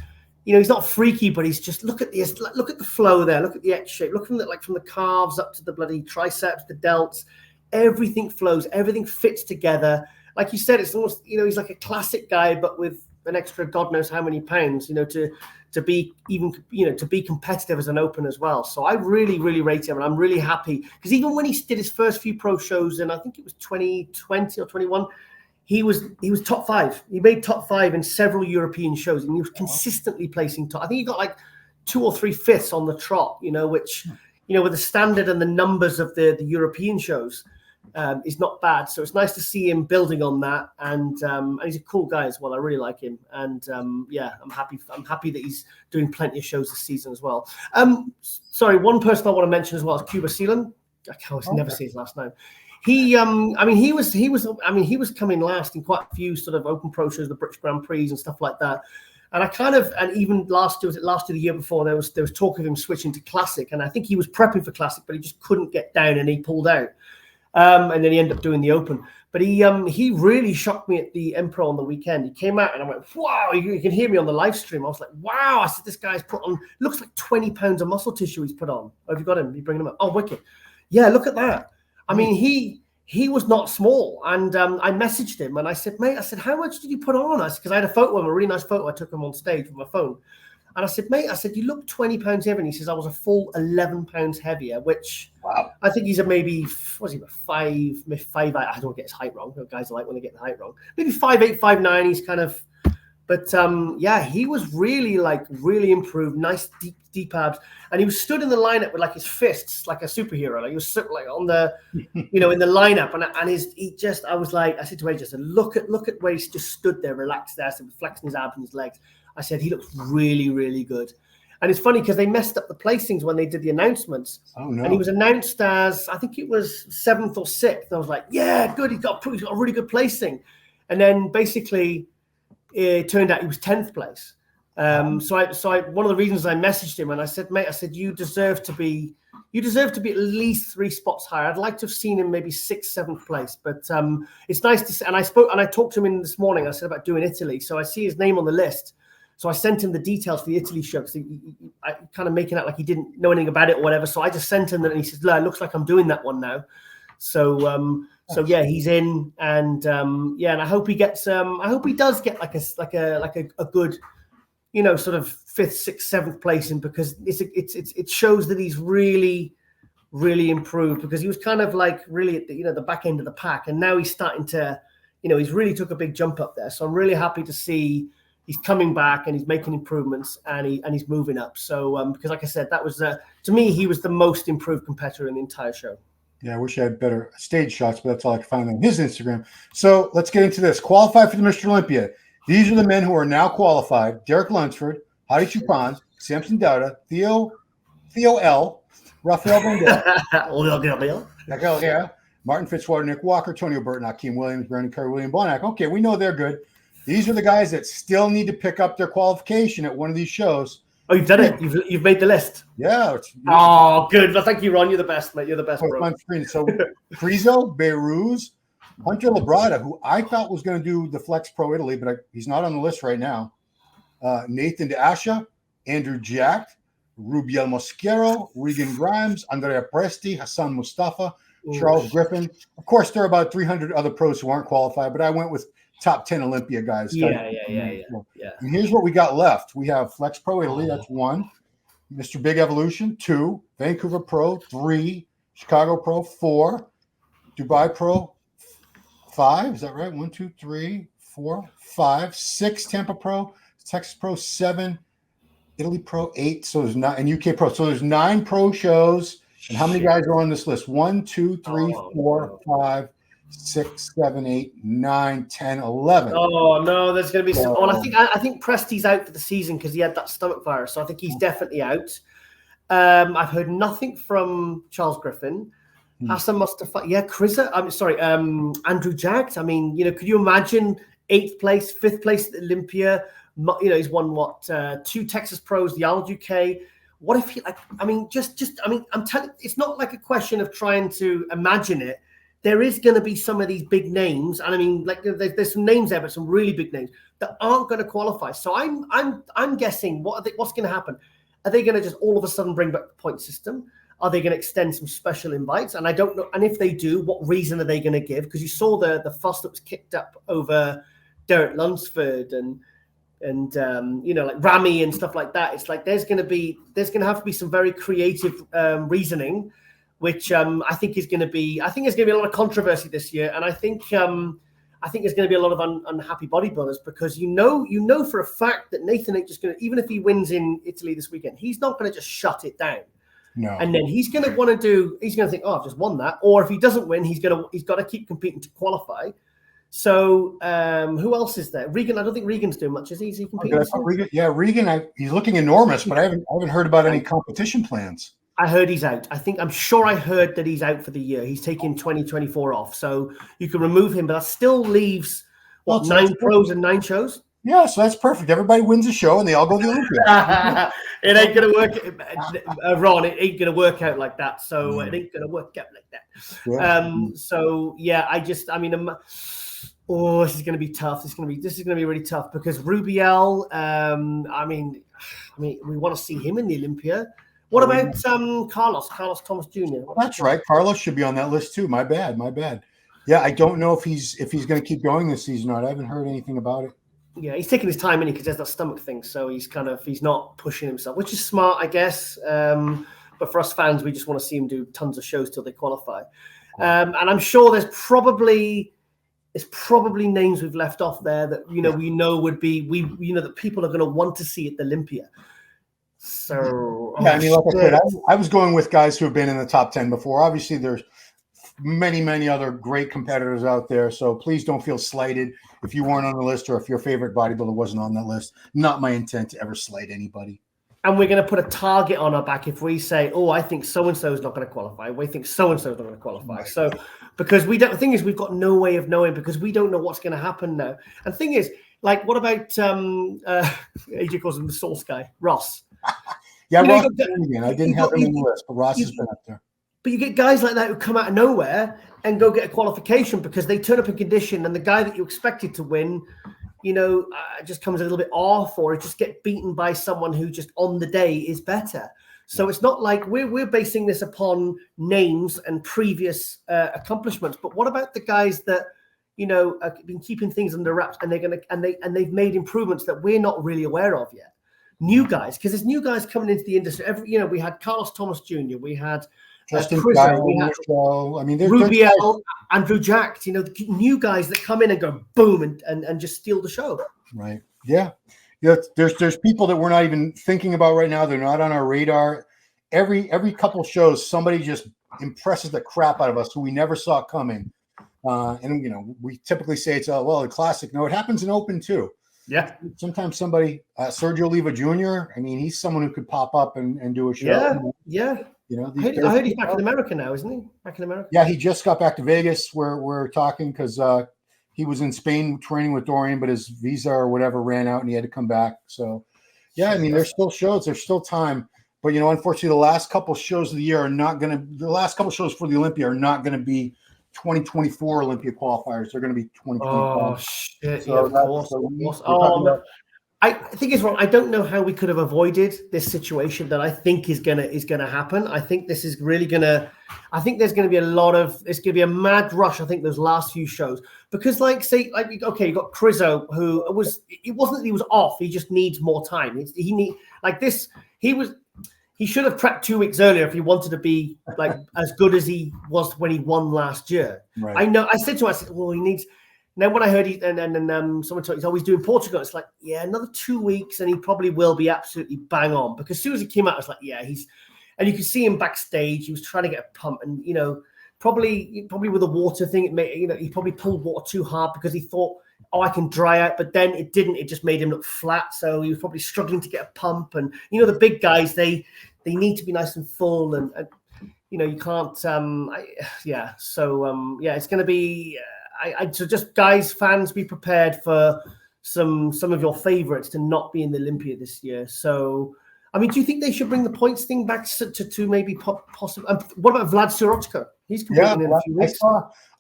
He's not freaky, but he's just look at the flow there. Look at the X shape. Look from the calves up to the bloody triceps, the delts. Everything flows. Everything fits together. Like you said, it's almost he's like a classic guy, but with an extra God knows how many pounds, to be competitive as an open as well. So I really, really rate him, and I'm really happy because even when he did his first few pro shows, and I think it was 2020 or 21, he was top 5. He made top 5 in several European shows, and he was consistently placing top. I think he got like 2 or 3 fifths on the trot, which with the standard and the numbers of the European shows, is not bad. So it's nice to see him building on that, and he's a cool guy as well. I really like him, and I'm happy that he's doing plenty of shows this season as well. Sorry, one person I want to mention as well is Cuba Sealan. I can never say his last name. He was coming last in quite a few sort of open pro shows, the British Grand Prix and stuff like that. And even last year, the year before, there was talk of him switching to Classic, and I think he was prepping for Classic, but he just couldn't get down, and he pulled out. And then he ended up doing the Open. But he really shocked me at the Empro on the weekend. He came out and I went, wow, you can hear me on the live stream. I was like, wow. I said, this guy's put on, looks like 20 pounds of muscle tissue he's put on. Oh, have you got him? You bringing him up? Oh, wicked. Yeah, look at that. I mean, he was not small. And I messaged him and I said, mate, how much did you put on? I said, because I had a photo of him, a really nice photo I took him on stage with my phone. And I said, mate, you look 20 pounds heavier. And he says, I was a full 11 pounds heavier, which I think he's maybe 5'8". I don't get his height wrong. Guys like when they get the height wrong. Maybe 5'8", 5'9". He's kind of, but he was really improved. Nice deep abs. And he was stood in the lineup with like his fists, like a superhero. Like he was like on the, in the lineup. And I said to AJ, look at where he's just stood there, relaxed there, flexing his abs and his legs. I said, he looks really, really good. And it's funny because they messed up the placings when they did the announcements. Oh, no. And he was announced as, I think it was 7th or 6th. And I was like, yeah, good. He's got a really good placing. And then basically it turned out he was 10th place. So one of the reasons I messaged him and I said, mate, you deserve to be at least 3 spots higher. I'd like to have seen him maybe 6th, 7th place, but it's nice to see. And I talked to him in this morning. I said about doing Italy. So I see his name on the list. So I sent him the details for the Italy show because I kind of making out like he didn't know anything about it or whatever. So I just sent him that and he says, it looks like I'm doing that one now. So he's in, and and I hope he gets I hope he does get like a good, sort of 5th, 6th, 7th placing, because it shows that he's really, really improved, because he was kind of like really at the back end of the pack, and now he's starting to, he's really took a big jump up there. So I'm really happy to see he's coming back and he's making improvements and he's moving up. So because like I said, that was to me, he was the most improved competitor in the entire show. Yeah, I wish I had better stage shots, but that's all I could find on his Instagram. So let's get into this. Qualified for the Mr. Olympia. These are the men who are now qualified: Derek Lunsford, Hadi Chupin, Samson Dauda, Theo L, Rafael Vandel, Martin Fitzwater, Nick Walker, Tony Burton, Akeem Williams, Brandon Curry, William Bonac. Okay, we know they're good. These are the guys that still need to pick up their qualification at one of these shows. Oh, you've done it. You've made the list. Yeah. Oh, good. Well, thank you, Ron. You're the best, mate. You're the best, bro. On screen. So Krizo, Behrouz, Hunter Labrada, who I thought was going to do the Flex Pro Italy, but he's not on the list right now. Nathan DeAsha, Andrew Jack, Rubiel Mosquero, Regan Grimes, Andrea Presti, Hassan Mustafa, Charles Griffin. Of course, there are about 300 other pros who aren't qualified, but I went with top 10 Olympia guys. Yeah. And here's what we got left. We have Flex Pro Italy, that's 1. Mr. Big Evolution, 2. Vancouver Pro, 3. Chicago Pro, 4. Dubai Pro, 5. Is that right? 1, 2, 3, 4, 5. 6 Tampa Pro, Texas Pro, 7. Italy Pro, 8. So there's 9, and UK Pro. So there's 9 pro shows. And how many guys are on this list? 1, 2, 3, 4, 5, 6, 7, 8, 9, 10, 11. Oh no, there's going to be some. Well, I think Presti's out for the season because he had that stomach virus, so I think he's definitely out. I've heard nothing from Charles Griffin. Hassan Mustafa, Krizo. I'm sorry, Andrew Jaggs. I mean, could you imagine 8th place, 5th place at Olympia? He's won 2 Texas Pros, the All UK. What if he I'm telling. It's not like a question of trying to imagine it. There is going to be some of these big names, and I mean, like there's some names there, but some really big names that aren't going to qualify. So I'm guessing what's going to happen? Are they going to just all of a sudden bring back the point system? Are they going to extend some special invites? And I don't know. And if they do, what reason are they going to give? Because you saw the fuss that was kicked up over Derek Lunsford and like Rami and stuff like that. It's like there's going to have to be some very creative reasoning, which I think is going to be. I think there's going to be a lot of controversy this year, and I think there's going to be a lot of unhappy bodybuilders because you know for a fact that Nathan ain't just going to, even if he wins in Italy this weekend, he's not going to just shut it down. No. And then he's going to think, oh, I've just won that. Or if he doesn't win, he's got to keep competing to qualify. So who else is there? Regan, I don't think Regan's doing much. Is he competing? Regan, yeah, Regan, he's looking enormous, but I haven't heard about any competition plans. I heard he's out. I'm sure I heard that he's out for the year. He's taking 2024 off. So you can remove him, but that still leaves 9 pros and 9 shows? Yeah, so that's perfect. Everybody wins a show and they all go to the Olympia. It ain't going to work, Ron. It ain't going to work out like that. So it ain't going to work out like that. Yeah. So yeah, this is going to be tough. This is going to be really tough because Rubiel. We want to see him in the Olympia. What about Carlos Thomas Jr.? Well, that's right. Carlos should be on that list too. My bad. Yeah, I don't know if he's going to keep going this season or not. I haven't heard anything about it. Yeah, he's taking his time in because there's that stomach thing, so he's not pushing himself, which is smart, I guess. But for us fans, we just want to see him do tons of shows till they qualify. And I'm sure there's probably names we've left off there that would be that people are going to want to see at the Olympia. So yeah, like I said, I was going with guys who have been in the top 10 before. Obviously, there's many other great competitors out there. So please don't feel slighted if you weren't on the list or if your favorite bodybuilder wasn't on that list. Not my intent to ever slight anybody. And we're going to put a target on our back if we say, oh, I think so-and-so is not going to qualify. We think so-and-so is not going to qualify. Right. So because the thing is, we've got no way of knowing because we don't know what's going to happen now. And the thing is, like, what about, AJ calls him the Source guy, Ross. Yeah, Ross again. I didn't have him in the list, but Ross has been up there. But you get guys like that who come out of nowhere and go get a qualification because they turn up in condition and the guy that you expected to win, just comes a little bit off or just get beaten by someone who just on the day is better. So it's not like we're basing this upon names and previous accomplishments. But what about the guys that, have been keeping things under wraps and they've made improvements that we're not really aware of yet? New guys, because there's new guys coming into the industry. We had Carlos Thomas Jr., we had Justin Krizo, we had Rubiel, Andrew Jack, new guys that come in and go boom and just steal the show. Right. Yeah. There's people that we're not even thinking about right now. They're not on our radar. Every couple shows, somebody just impresses the crap out of us who we never saw coming. And we typically say it's the classic. No, it happens in open too. Yeah. Sometimes somebody, Sergio Oliva Jr., he's someone who could pop up and do a show. Yeah. I heard he's back in America now, isn't he? Back in America? Yeah, he just got back to Vegas. We're talking because he was in Spain training with Dorian, but his visa or whatever ran out and he had to come back. So, yeah, there's still shows. There's still time. But, unfortunately, the last couple shows of the year the last couple shows for the Olympia are not going to be 2024 Olympia qualifiers. They're going to be 2025. Oh, shit. So yeah, of course. I think it's wrong. I don't know how we could have avoided this situation that I think is gonna happen. I think this is really gonna. I think there's gonna be it's gonna be a mad rush. I think those last few shows because, you got Krizo, who it wasn't that he was off. He just needs more time. He should have prepped 2 weeks earlier if he wanted to be as good as he was when he won last year. Right. I know. I said to him, well, he needs. Then when I heard someone told he's always doing Portugal, it's like, yeah, another 2 weeks and he probably will be absolutely bang on. Because as soon as he came out, I was like, yeah, and you could see him backstage. He was trying to get a pump and, probably with the water thing, he probably pulled water too hard because he thought, oh, I can dry out. But then it didn't. It just made him look flat. So he was probably struggling to get a pump. And, the big guys, they need to be nice and full and you can't. So it's going to be. So just guys, fans, be prepared for some of your favorites to not be in the Olympia this year. So, do you think they should bring the points thing back to maybe possible? What about Vlad Sirotko? He's competing in a few weeks.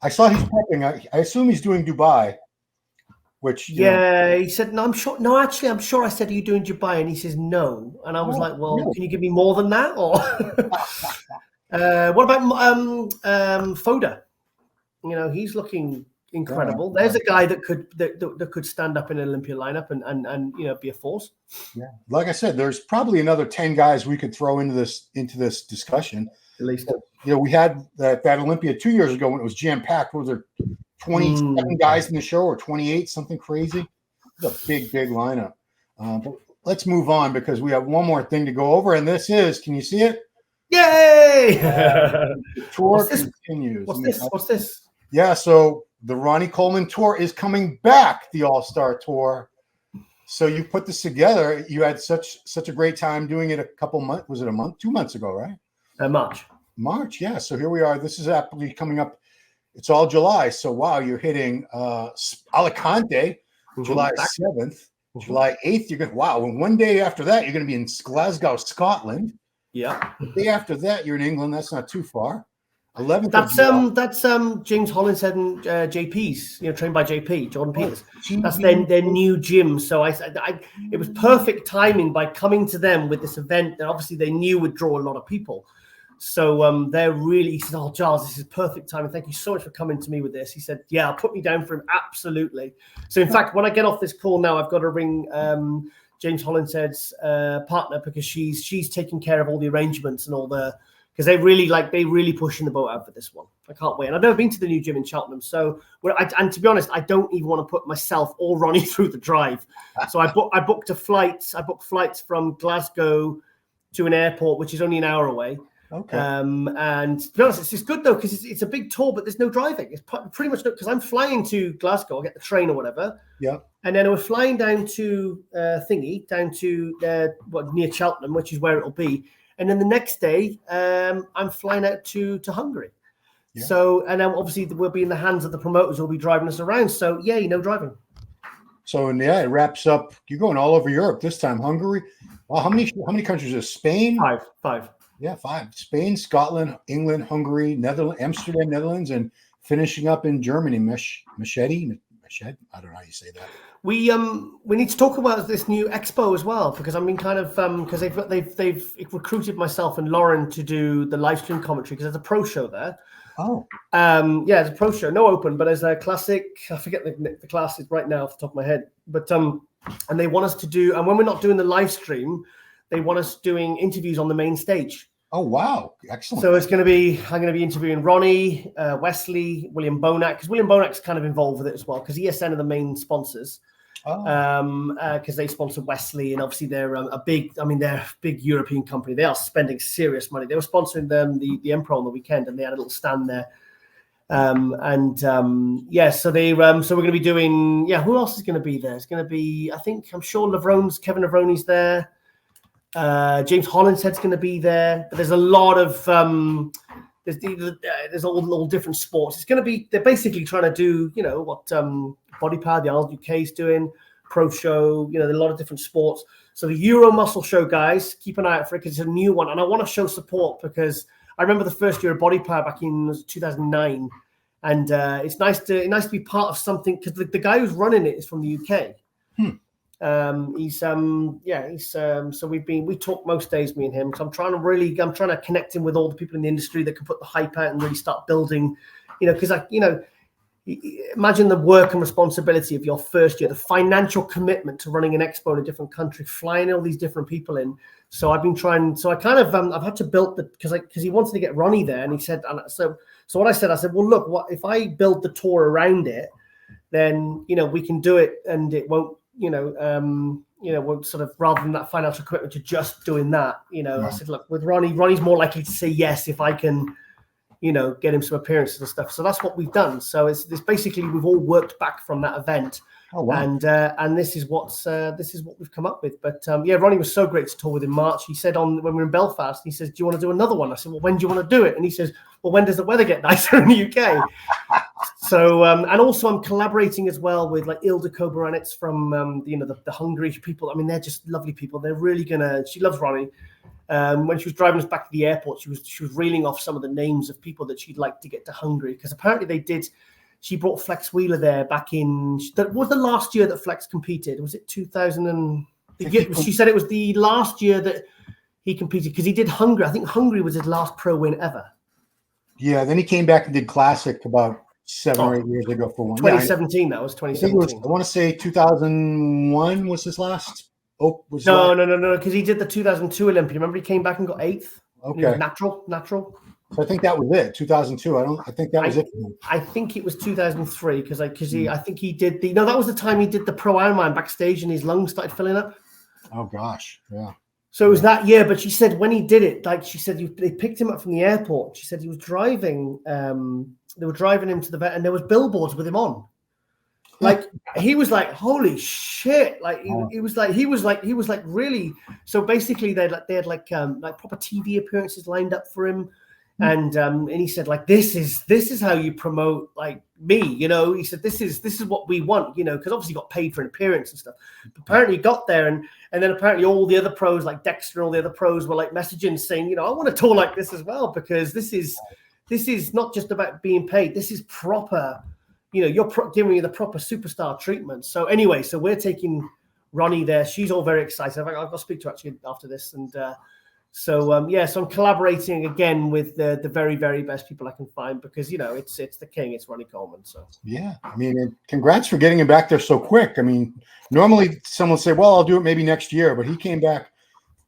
I saw he's prepping. I assume he's doing Dubai. Which he said no. I'm sure. No, actually, I'm sure. I said, "Are you doing Dubai?" And he says no. And I was like, "Well, can you give me more than that?" Or what about Foda? He's looking incredible. There's a guy that could stand up in an Olympia lineup and be a force. Yeah, like I said, there's probably another 10 guys we could throw into this discussion. At least, we had that Olympia 2 years ago when it was jam packed. Was there 27 guys in the show or 28? Something crazy. It's a big lineup. But let's move on because we have one more thing to go over, and this is. Can you see it? Yay! The tour What's this? continues. What's this? Yeah, so the Ronnie Coleman tour is coming back, the All-Star Tour. So you put this together. You had such a great time doing it a couple months. Was it a month? 2 months ago, right? March, yeah. So here we are. This is actually coming up. It's all July. So wow, you're hitting Alicante, July 7th, July 8th. You're going wow. And one day after that, you're going to be in Glasgow, Scotland. Yeah. The day after that, you're in England. That's not too far. 11th. That's James Hollinshead and JP's, trained by JP, Jordan Peters. That's their new gym. So it was perfect timing by coming to them with this event that obviously they knew would draw a lot of people. So they're really, he said, "Oh, Giles, this is perfect timing. Thank you so much for coming to me with this." He said, "Yeah, put me down for him." Absolutely. So in fact, when I get off this call now, I've got to ring James Hollinshead's partner, because she's taking care of all the arrangements and all the, because they really pushing the boat out for this one. I can't wait. And I've never been to the new gym in Cheltenham. So, and to be honest, I don't even want to put myself or Ronnie through the drive. So I booked flights from Glasgow to an airport, which is only an hour away. Okay. And to be honest, it's good though, because it's a big tour, but there's no driving. It's pretty much because I'm flying to Glasgow, I'll get the train or whatever. Yeah. And then we're flying down to near Cheltenham, which is where it'll be. And then the next day, I'm flying out to Hungary. Yeah. So, and then obviously we'll be in the hands of the promoters who will be driving us around. So, yay, no driving. So, yeah, it wraps up. You're going all over Europe this time. Hungary. Well, how many countries is Spain? Five. Yeah, 5. Spain, Scotland, England, Hungary, Netherlands, Amsterdam, Netherlands, and finishing up in Germany. Machete. I don't know how you say that. We need to talk about this new expo as well, because I mean, kind of because they've recruited myself and Lauren to do the live stream commentary, because there's a pro show there. Oh. Yeah, it's a pro show, no open, but there's a classic. I forget the classes right now off the top of my head, but and they want us to do, and when we're not doing the live stream, they want us doing interviews on the main stage. Oh wow, excellent! So I'm going to be interviewing Ronnie, Wesley, William Bonac, because William Bonac's kind of involved with it as well, because ESN are the main sponsors. Because they sponsor Wesley, and obviously they're a big European company. They are spending serious money. They were sponsoring them the Empro on the weekend, and they had a little stand there. So so we're going to be doing. Yeah, who else is going to be there? It's going to be, I'm sure Kevin Lavroni's there. James Hollinshead's going to be there. But there's a lot of there's all different sports. It's going to be, they're basically trying to do, what Body Power, the Arnold UK is doing, Pro Show, a lot of different sports. So the Euro Muscle Show, guys, keep an eye out for it, because it's a new one. And I want to show support, because I remember the first year of Body Power back in 2009. And it's nice to be part of something, because the guy who's running it is from the UK. So we talk most days, me and him. So I'm trying to connect him with all the people in the industry that can put the hype out and really start building, because imagine the work and responsibility of your first year, the financial commitment to running an expo in a different country, flying all these different people in. So I've been trying. So I kind of I've had to build because he wanted to get Ronnie there, and he said, so what I said, well, look, what if I build the tour around it, then we can do it, and it won't. We'll sort of, rather than that financial commitment to just doing that, I said, look, with Ronnie's more likely to say yes if I can, get him some appearances and stuff. So that's what we've done. So it's basically, we've all worked back from that event. Oh, wow. And this is what we've come up with. But Ronnie was so great to tour with in March. He said when we were in Belfast, he says, "Do you want to do another one?" I said, "Well, when do you want to do it?" And he says, "Well, when does the weather get nicer in the UK?" So and also I'm collaborating as well with like Ildiko Baranets from the Hungary people. I mean, they're just lovely people. They're really she loves Ronnie. When she was driving us back to the airport, she was reeling off some of the names of people that she'd like to get to Hungary, because apparently they did. She brought Flex Wheeler there back in. That was the last year that Flex competed. Was it 2000? She said it was the last year that he competed, because he did Hungary. I think Hungary was his last pro win ever. Yeah, then he came back and did Classic about 7 or 8 years ago for one. 2017, that was 2017. I want to say 2001 was his last. No, because he did the 2002 Olympia. Remember, he came back and got 8th. Okay, natural. So I think that was it. 2002. I think that was it. I think it was 2003 because I think he did that was the time he did the Pro Ironman backstage and his lungs started filling up. Oh gosh, yeah. So it was that year, but she said when he did it, like she said, they picked him up from the airport. She said he was driving. They were driving him to the vet, and there was billboards with him on. Like he was like, holy shit! Like he was like really. So basically, they had like proper TV appearances lined up for him, and he said like this is how you promote like me, you know. He said this is what we want, you know, because obviously he got paid for an appearance and stuff. But apparently he got there, and then apparently all the other pros like Dexter and all the other pros were like messaging saying, you know, I want to tour like this as well, because this is not just about being paid. This is proper. You know, you're giving you the proper superstar treatment. So anyway, so we're taking Ronnie there. She's all very excited. I've got to speak to her actually after this. And so I'm collaborating again with the very, very best people I can find, because, you know, it's the king. It's Ronnie Coleman. So yeah, I mean, congrats for getting him back there so quick. I mean, normally someone will say, well, I'll do it maybe next year, but he came back.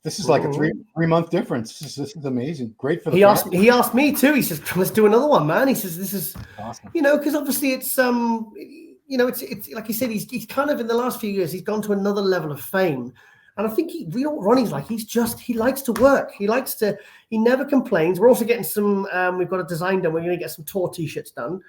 This is like a three-month difference. This is amazing. Great for the family. He asked me too. He says, let's do another one, man. He says, this is awesome. You know, because obviously it's you know, it's like you said, he's kind of in the last few years, he's gone to another level of fame. And I think you know what Ronnie's like. He likes to work. He never complains. We're also getting some, we've got a design done. We're going to get some tour t-shirts done.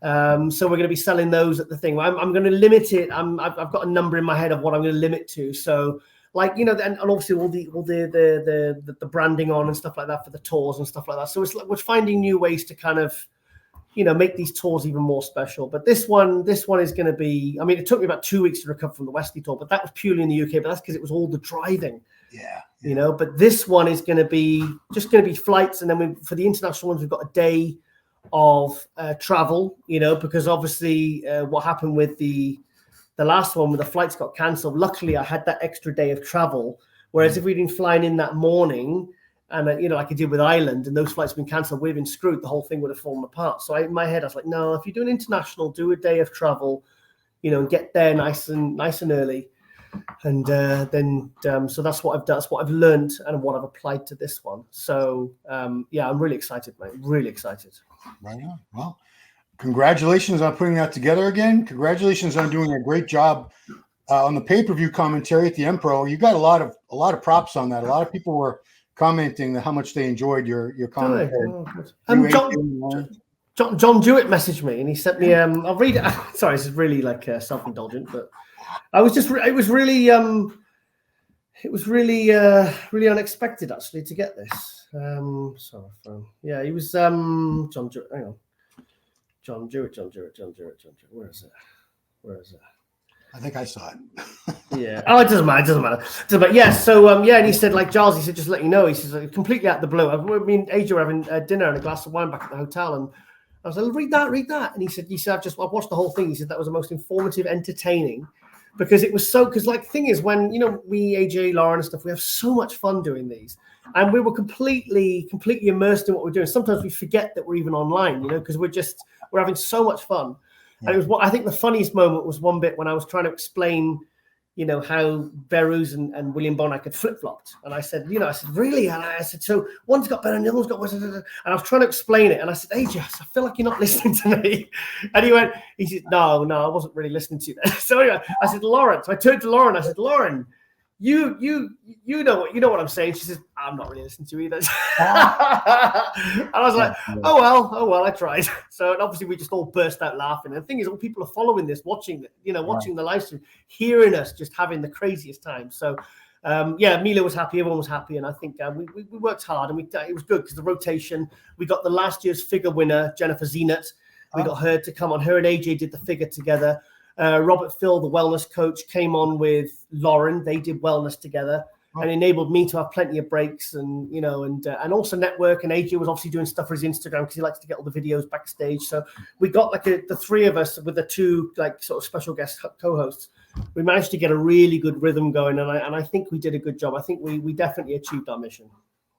So we're going to be selling those at the thing. I'm going to limit it. I've got a number in my head of what I'm going to limit to. So, like, you know, and obviously all the branding on and stuff like that for the tours and stuff like that. So it's like we're finding new ways to kind of, you know, make these tours even more special. But this one is going to be, I mean, it took me about 2 weeks to recover from the Wesley tour, but that was purely in the UK, but that's because it was all the driving. Yeah. You know, but this one is going to be flights. And then for the international ones, we've got a day of travel, you know, because obviously what happened with the last one, when the flights got cancelled, luckily I had that extra day of travel. Whereas if we'd been flying in that morning and, you know, like I did with Ireland, and those flights had been cancelled, we'd been screwed. The whole thing would have fallen apart. So in my head, I was like, no, if you're doing international, do a day of travel, you know, and get there nice and early. And so that's what I've done. That's what I've learned and what I've applied to this one. So, yeah, I'm really excited, mate. Really excited. Right on. Well, congratulations on putting that together again. Congratulations on doing a great job on the pay-per-view commentary at the Empro. You got a lot of props on that. A lot of people were commenting how much they enjoyed your commentary. John Jewett messaged me and he sent me. I'll read it. Sorry, this is really like self-indulgent, but it was really really unexpected actually to get this. Yeah, he was John Jewett. Hang on. John Jewett. Where is it? I think I saw it. Yeah. Oh, it doesn't matter. Yeah. So, and he said, like, Giles, he said, just let you know. He says, completely out of the blue. I mean, AJ were having dinner and a glass of wine back at the hotel. And I was like, read that. And he said, I've watched the whole thing. He said, that was the most informative, entertaining. Because it was because, like, the thing is, when, you know, we, AJ, Lauren and stuff, we have so much fun doing these. And we were completely immersed in what we're doing. Sometimes we forget that we're even online, you know, because we're having so much fun. And it was I think the funniest moment was one bit when I was trying to explain, you know, how Behrouz and William Bonac had flip-flopped. And I said, really? And I said, so one's got better and the other's got worse. And I was trying to explain it. And I said, hey, Jess, I feel like you're not listening to me. And he said, no, I wasn't really listening to you then. So anyway, I said, Lauren. So I turned to Lauren. I said, Lauren, you know what I'm saying. She says, I'm not really listening to you either. And I was like, oh well, I tried. So and obviously we just all burst out laughing. And the thing is, all people are following this, watching the live stream, hearing us just having the craziest time. So Mila was happy, everyone was happy, and I think we worked hard, and it was good because the rotation. We got the last year's figure winner, Jennifer Zenat. We got her to come on. Her and AJ did the figure together. Robert Phil, the wellness coach, came on with Lauren. They did wellness together and enabled me to have plenty of breaks and, you know, and also network. And AJ was obviously doing stuff for his Instagram because he likes to get all the videos backstage. So we got like the three of us with the two like sort of special guest co-hosts. We managed to get a really good rhythm going. And I think we did a good job. I think we definitely achieved our mission.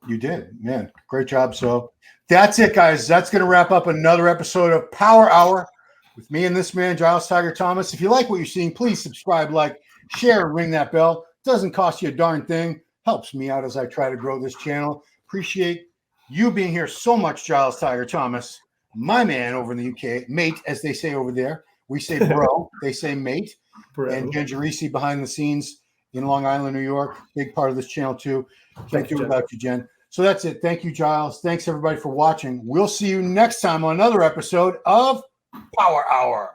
You did, man. Great job. So that's it, guys. That's going to wrap up another episode of Power Hour with me and this man, Giles Tiger Thomas. If you like what you're seeing, please subscribe, like, share, ring that bell. Doesn't cost you a darn thing. Helps me out as I try to grow this channel. Appreciate you being here so much, Giles Tiger Thomas, my man over in the UK. Mate, as they say over there. We say bro. They say mate. Bro. And Ginger Reese behind the scenes in Long Island, New York. Big part of this channel too. Can't do it without you, Jen. So that's it. Thank you, Giles. Thanks everybody for watching. We'll see you next time on another episode of Power Hour.